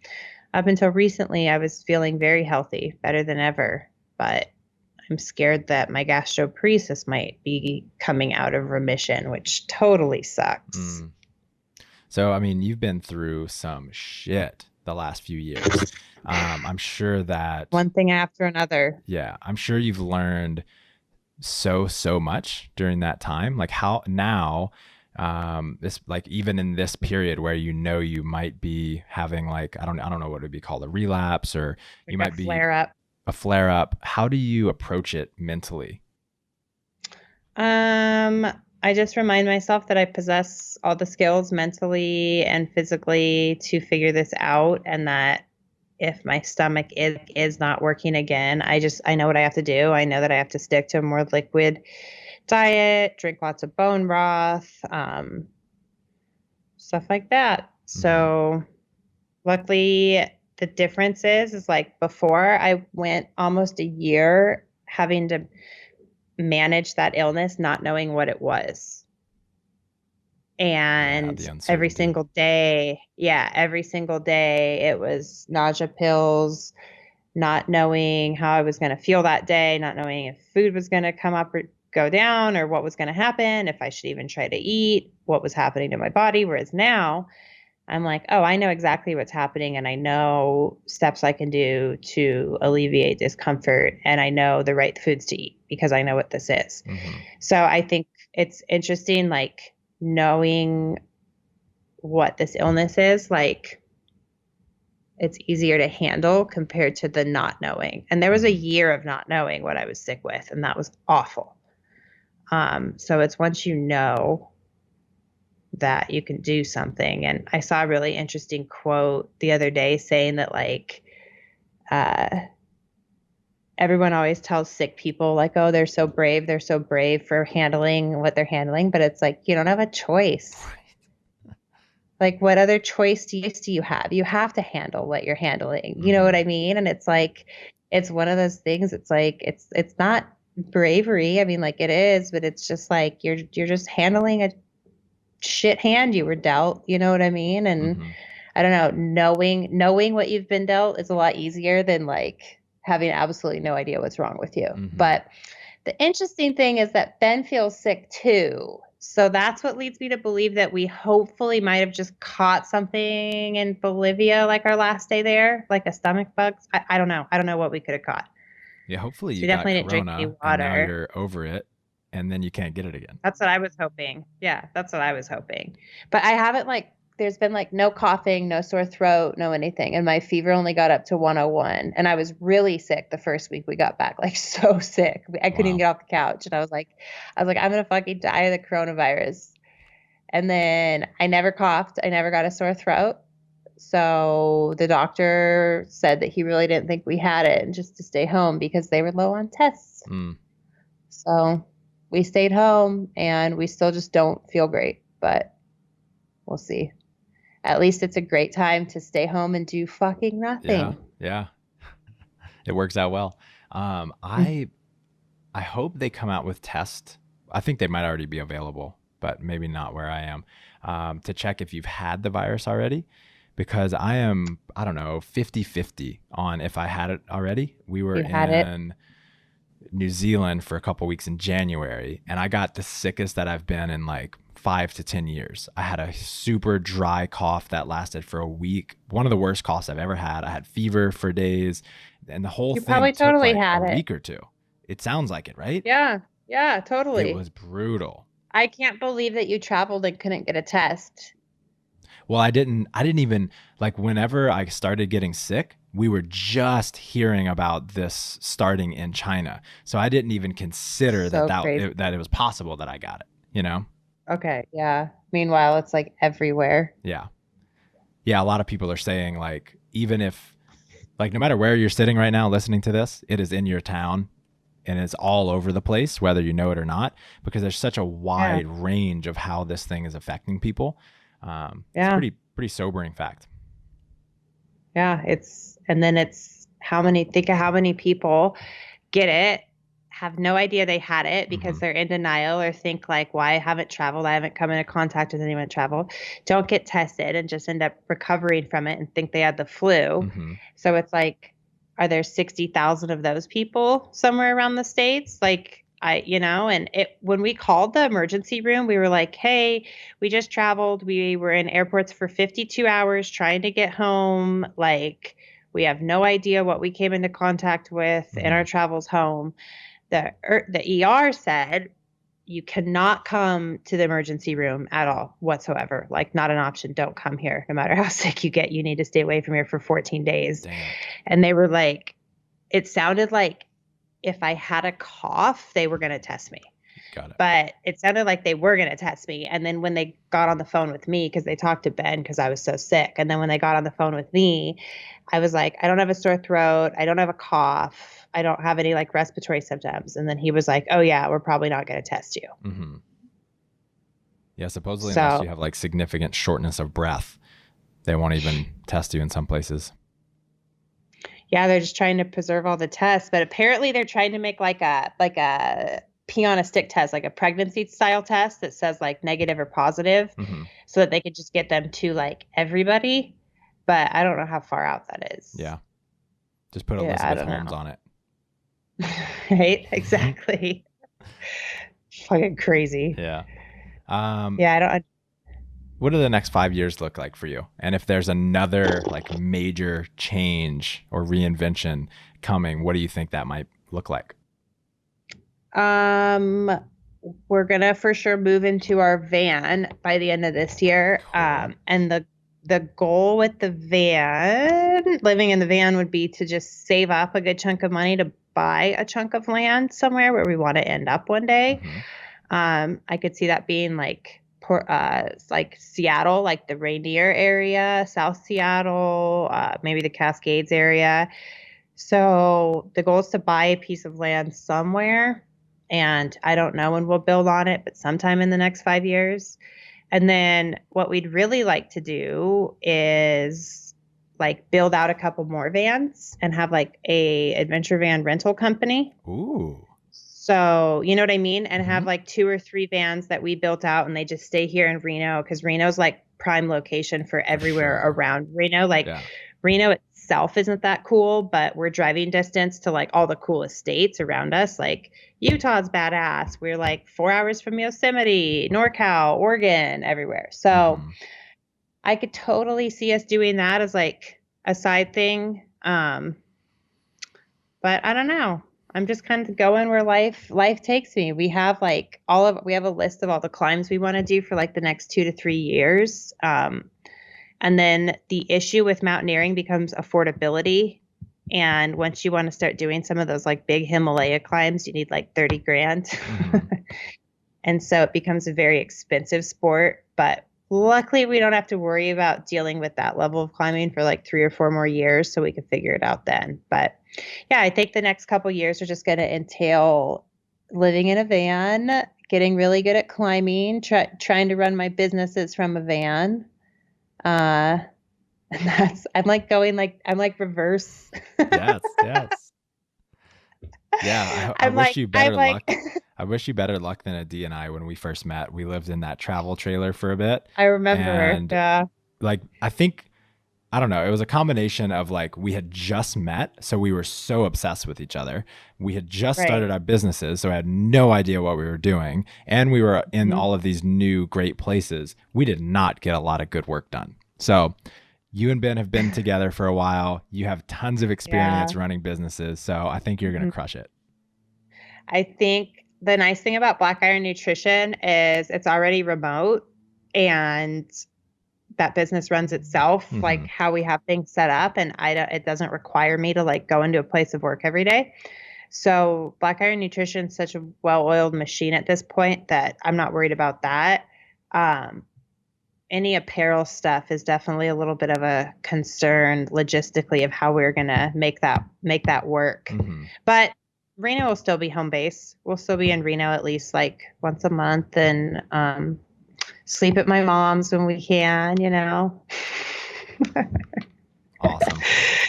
up until recently, I was feeling very healthy, better than ever. But I'm scared that my gastroparesis might be coming out of remission, which totally sucks. So, I mean, you've been through some shit the last few years. I'm sure that one thing after another. Yeah. I'm sure you've learned so much during that time. Like how now, this, like even in this period where you might be having like, I don't know what it would be called, a relapse, or like you might be a flare up. How do you approach it mentally? I just remind myself that I possess all the skills mentally and physically to figure this out, and that if my stomach is not working again, I know what I have to do. I know that I have to stick to a more liquid diet, drink lots of bone broth, stuff like that. So luckily, the difference is like before I went almost a year having to manage that illness, not knowing what it was. And every single day it was nausea pills, not knowing how I was going to feel that day, not knowing if food was going to come up or go down or what was going to happen, if I should even try to eat, what was happening to my body. Whereas now I'm like, oh, I know exactly what's happening, and I know steps I can do to alleviate discomfort, and I know the right foods to eat because I know what this is. So I think it's interesting, like knowing what this illness is, like it's easier to handle compared to the not knowing. And there was a year of not knowing what I was sick with, and that was awful. So it's once you know that you can do something. And I saw a really interesting quote the other day saying that like everyone always tells sick people like, oh, they're so brave for handling what they're handling, but it's like you don't have a choice. Like what other choice do you have? You have to handle what you're handling. You know what I mean? And it's like it's one of those things. It's like it's not bravery. I mean, like it is, but it's just like you're just handling a shit hand you were dealt, you know what I mean? And I don't know, knowing what you've been dealt is a lot easier than like having absolutely no idea what's wrong with you. But the interesting thing is that Ben feels sick too. So that's what leads me to believe that we hopefully might have just caught something in Bolivia, like our last day there, like a stomach bug. I don't know. I don't know what we could have caught. Yeah, hopefully you definitely got didn't drink corona any water. and now you're over it, and then you can't get it again. That's what I was hoping. Yeah, that's what I was hoping. But I haven't there's been like no coughing, no sore throat, no anything. And my fever only got up to 101. And I was really sick the first week we got back, like so sick. I couldn't even get off the couch. And I was like, I'm going to fucking die of the coronavirus. And then I never coughed. I never got a sore throat. So the doctor said that he really didn't think we had it and just to stay home because they were low on tests. So we stayed home and we still just don't feel great, but we'll see. At least it's a great time to stay home and do fucking nothing. Yeah. It works out well. I hope they come out with tests. I think they might already be available, but maybe not where I am, to check if you've had the virus already. because I am, I don't know, 50-50 on if I had it already. We were in New Zealand for a couple weeks in January, and I got the sickest that I've been in like 5 to 10 years. I had a super dry cough that lasted for a week. One of the worst coughs I've ever had. I had fever for days, and the whole thing probably took totally like had a it. week or two. It sounds like it, right? Yeah, totally. It was brutal. I can't believe that you traveled and couldn't get a test. Well, I didn't even, like, whenever I started getting sick, we were just hearing about this starting in China. So I didn't even consider that it was possible that I got it, you know? Okay, yeah. Meanwhile, it's like everywhere. Yeah. Yeah, a lot of people are saying, like, even if, like, no matter where you're sitting right now listening to this, it is in your town and it's all over the place, whether you know it or not, because there's such a wide range of how this thing is affecting people. It's a pretty sobering fact. Yeah, it's how many people get it, have no idea they had it because they're in denial or think like, why I haven't traveled, I haven't come into contact with anyone that traveled, don't get tested and just end up recovering from it and think they had the flu. So it's like, are there 60,000 of those people somewhere around the States? Like, when we called the emergency room, we were like, hey, we just traveled. We were in airports for 52 hours trying to get home. Like, we have no idea what we came into contact with in our travels home. The ER said, you cannot come to the emergency room at all whatsoever. Like, not an option. Don't come here. No matter how sick you get, you need to stay away from here for 14 days. Damn. And they were like, it sounded like if I had a cough, they were going to test me. Got it. But it sounded like they were going to test me. And then when they got on the phone with me, because they talked to Ben because I was so sick. And then when they got on the phone with me, I was like, I don't have a sore throat. I don't have a cough. I don't have any like respiratory symptoms. And then he was like, oh yeah, we're probably not going to test you. Yeah, supposedly unless you have like significant shortness of breath, they won't even test you in some places. Yeah, they're just trying to preserve all the tests, but apparently they're trying to make like a pee on a stick test, like a pregnancy style test that says like negative or positive, so that they could just get them to like everybody. But I don't know how far out that is. Yeah, just put Elizabeth Holmes on it. Right? Exactly. Fucking crazy. Yeah. I don't. What do the next 5 years look like for you? And if there's another like major change or reinvention coming, what do you think that might look like? We're gonna for sure move into our van by the end of this year. Cool. And the goal with the van, living in the van, would be to just save up a good chunk of money to buy a chunk of land somewhere where we want to end up one day. I could see that being like Seattle, like the Rainier area, South Seattle, maybe the Cascades area. So the goal is to buy a piece of land somewhere, and I don't know when we'll build on it, but sometime in the next 5 years. And then what we'd really like to do is like build out a couple more vans and have like a adventure van rental company. Ooh. So, you know what I mean? And have like 2 or 3 vans that we built out and they just stay here in Reno, because Reno's like prime location for everywhere around Reno. Like Reno itself isn't that cool, but we're driving distance to like all the coolest states around us. Like Utah's badass. We're like 4 hours from Yosemite, NorCal, Oregon, everywhere. So I could totally see us doing that as like a side thing. But I don't know. I'm just kind of going where life takes me. We have like we have a list of all the climbs we want to do for like the next 2 to 3 years. And then the issue with mountaineering becomes affordability. And once you want to start doing some of those like big Himalaya climbs, you need like 30 grand. And so it becomes a very expensive sport, but luckily we don't have to worry about dealing with that level of climbing for like 3 or 4 more years. So we can figure it out then. But yeah, I think the next couple years are just going to entail living in a van, getting really good at climbing, trying to run my businesses from a van. And I'm like reverse. Yes. Yeah. I wish you better luck. I wish you better luck than Adi and I when we first met. We lived in that travel trailer for a bit. I remember. And like, I think I don't know. It was a combination of like we had just met, so we were so obsessed with each other. We had just started our businesses, so I had no idea what we were doing. And we were in all of these new great places. We did not get a lot of good work done. So you and Ben have been together for a while. You have tons of experience running businesses. So I think you're going to crush it. I think the nice thing about Black Iron Nutrition is it's already remote and that business runs itself, like how we have things set up, and it doesn't require me to like go into a place of work every day. So Black Iron Nutrition is such a well-oiled machine at this point that I'm not worried about that. Any apparel stuff is definitely a little bit of a concern logistically of how we're gonna make that work. But Reno will still be home base. We'll still be in Reno at least like once a month, and sleep at my mom's when we can, you know.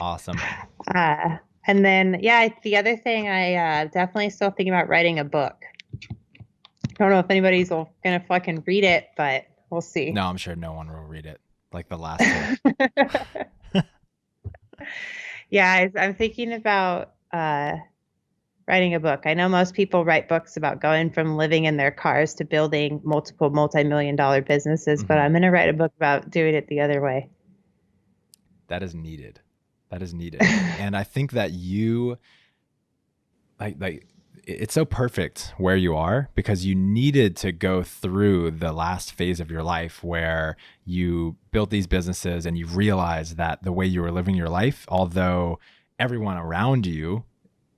Awesome. And then, the other thing, I definitely still thinking about writing a book. I don't know if anybody's going to fucking read it, but we'll see. No, I'm sure no one will read it. Like the last two. Yeah, I'm thinking about writing a book. I know most people write books about going from living in their cars to building multiple multi-million-dollar businesses, but I'm going to write a book about doing it the other way. That is needed. And I think that you like it's so perfect where you are because you needed to go through the last phase of your life where you built these businesses and you realized that the way you were living your life, although everyone around you,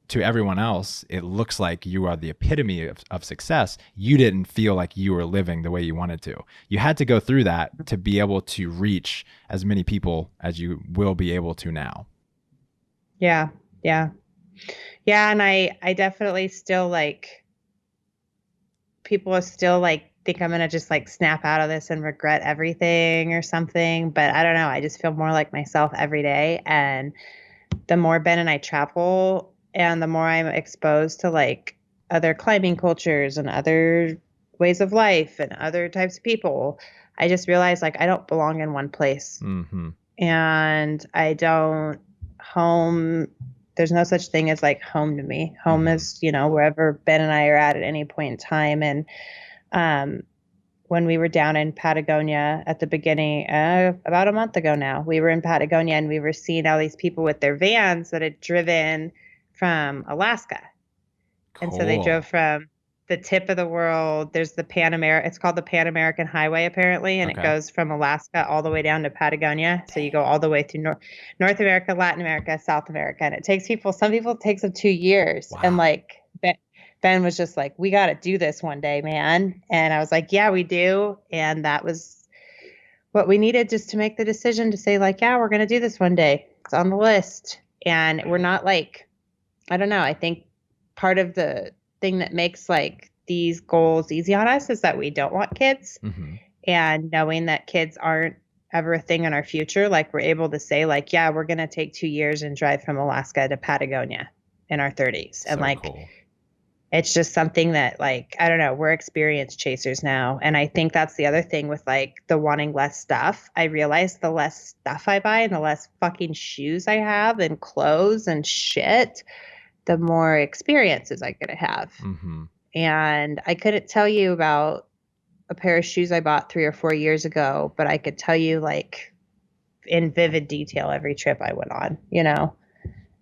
to everyone else, it looks like you are the epitome of success. You didn't feel like you were living the way you wanted to. You had to go through that to be able to reach as many people as you will be able to now. Yeah. And I definitely still like, people are still like, think I'm going to just like snap out of this and regret everything or something. But I don't know. I just feel more like myself every day. And the more Ben and I travel, and the more I'm exposed to like other climbing cultures and other ways of life and other types of people, I just realize like I don't belong in one place. And I don't there's no such thing as like home to me. Home is, you know, wherever Ben and I are at any point in time. And when we were down in Patagonia at the beginning, about a month ago now, we were in Patagonia and we were seeing all these people with their vans that had driven from Alaska. Cool. And so they drove from the tip of the world. There's the it's called the Pan American Highway apparently. And it goes from Alaska all the way down to Patagonia. So you go all the way through North America, Latin America, South America. And it takes some people it takes them 2 years. Wow. And like Ben was just like, we got to do this one day, man. And I was like, yeah, we do. And that was what we needed just to make the decision to say like, yeah, we're going to do this one day. It's on the list. And we're not like, I don't know. I think part of the thing that makes like these goals easy on us is that we don't want kids, and knowing that kids aren't ever a thing in our future. Like we're able to say like, yeah, we're going to take 2 years and drive from Alaska to Patagonia in our 30s. And like, cool. It's just something that like, I don't know, we're experience chasers now. And I think that's the other thing with like the wanting less stuff. I realize the less stuff I buy and the less fucking shoes I have and clothes and shit, the more experiences I'm going to have. And I couldn't tell you about a pair of shoes I bought 3 or 4 years ago, but I could tell you like in vivid detail every trip I went on, you know?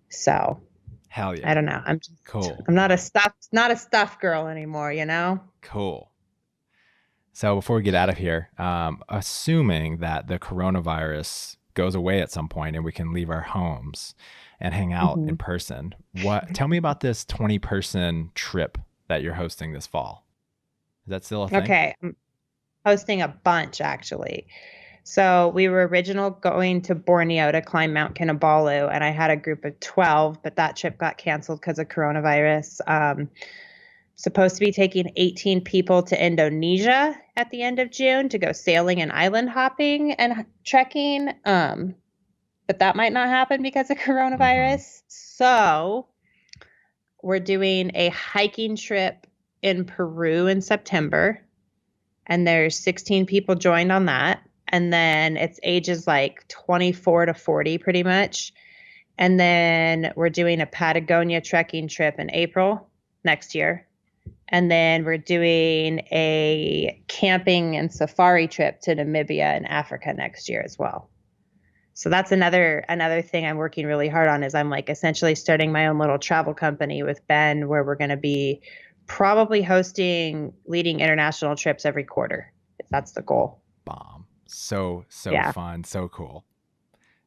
So hell yeah. I don't know. I'm just cool. I'm not a stuff girl anymore, you know? Cool. So before we get out of here, assuming that the coronavirus goes away at some point and we can leave our homes and hang out in person, tell me about this 20-person trip that you're hosting this fall. Is that still a thing? Okay. I'm hosting a bunch actually. So we were originally going to Borneo to climb Mount Kinabalu, and I had a group of 12, but that trip got canceled because of coronavirus. Supposed to be taking 18 people to Indonesia at the end of June to go sailing and island hopping and trekking. But that might not happen because of coronavirus. So we're doing a hiking trip in Peru in September, and there's 16 people joined on that. And then it's ages like 24 to 40 pretty much. And then we're doing a Patagonia trekking trip in April next year. And then we're doing a camping and safari trip to Namibia in Africa next year as well. So that's another thing I'm working really hard on, is I'm like essentially starting my own little travel company with Ben, where we're going to be probably leading international trips every quarter. That's the goal. Bomb. So fun. So cool.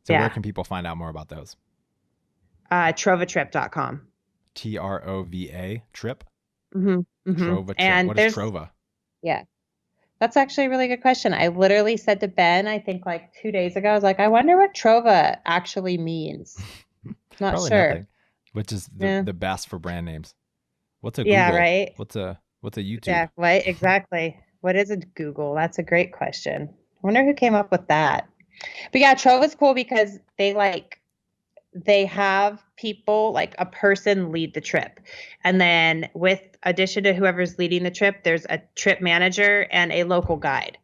So where can people find out more about those? Trovatrip.com. TROVA trip? Mm-hmm. Trova trip. And what is Trova? Yeah. That's actually a really good question. I literally said to Ben, I think like 2 days ago, I was like, I wonder what Trova actually means. Not Probably sure. Nothing. Which is the best for brand names. What's a Google? Yeah, right. What's a YouTube? Yeah, right. Exactly. What is a Google? That's a great question. I wonder who came up with that. But yeah, Trova's cool because they have people, like a person, lead the trip. And then with addition to whoever's leading the trip, there's a trip manager and a local guide.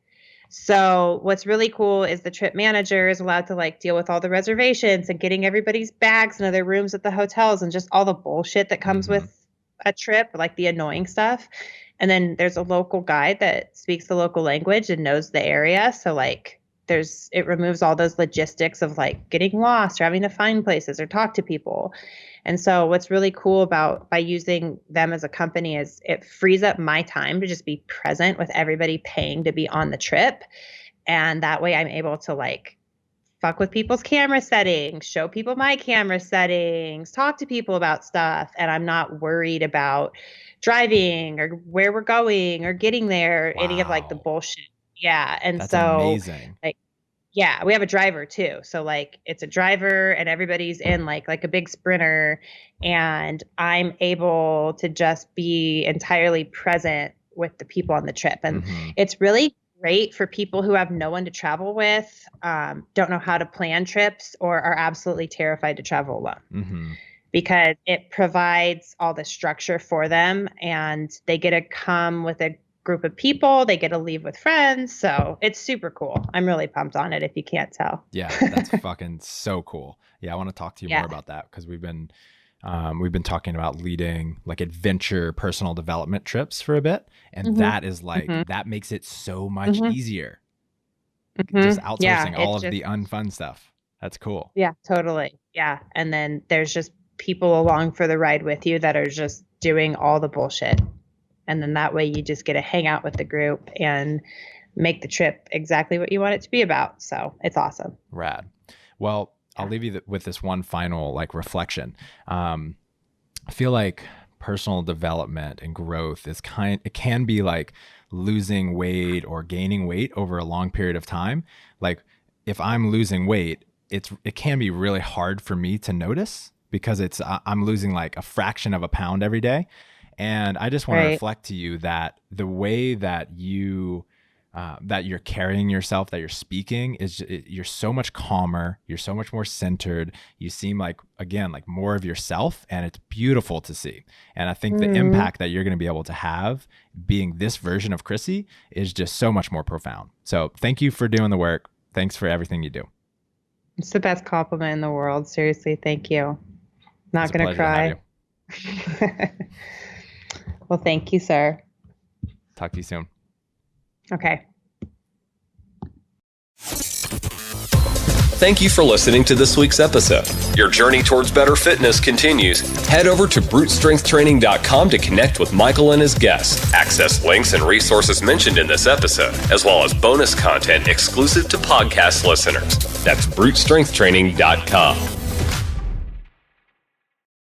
So what's really cool is the trip manager is allowed to like deal with all the reservations and getting everybody's bags into their rooms at the hotels and just all the bullshit that comes with a trip, like the annoying stuff. And then there's a local guide that speaks the local language and knows the area. So like it removes all those logistics of like getting lost or having to find places or talk to people. And so what's really cool by using them as a company is it frees up my time to just be present with everybody paying to be on the trip. And that way I'm able to like fuck with people's camera settings, show people my camera settings, talk to people about stuff. And I'm not worried about driving or where we're going or getting there, any of like the bullshit. Yeah. And that's so amazing. Like, yeah, we have a driver too. So like it's a driver and everybody's in like a big Sprinter, and I'm able to just be entirely present with the people on the trip. And it's really great for people who have no one to travel with, don't know how to plan trips, or are absolutely terrified to travel alone. Because it provides all the structure for them, and they get to come with a group of people, they get to leave with friends. So it's super cool. I'm really pumped on it, if you can't tell. Yeah, that's fucking so cool. Yeah, I want to talk to you more about that, because we've been talking about leading like adventure personal development trips for a bit, and that is like that makes it so much easier. Just outsourcing all of the unfun stuff. That's cool. Yeah, totally. Yeah. And then there's just people along for the ride with you that are just doing all the bullshit. And then that way you just get to hang out with the group and make the trip exactly what you want it to be about. So it's awesome. Rad. Well, I'll leave you with this one final like reflection. I feel like personal development and growth is it can be like losing weight or gaining weight over a long period of time. Like if I'm losing weight, it can be really hard for me to notice, because I'm losing like a fraction of a pound every day. And I just want to reflect to you that the way that you're carrying yourself, that you're speaking, you're so much calmer. You're so much more centered. You seem like, again, like more of yourself, and it's beautiful to see. And I think the impact that you're going to be able to have being this version of Krissy is just so much more profound. So thank you for doing the work. Thanks for everything you do. It's the best compliment in the world. Seriously. Thank you. Not going to cry. Well, thank you, sir. Talk to you soon. Okay. Thank you for listening to this week's episode. Your journey towards better fitness continues. Head over to brutestrengthtraining.com to connect with Michael and his guests. Access links and resources mentioned in this episode, as well as bonus content exclusive to podcast listeners. That's brutestrengthtraining.com.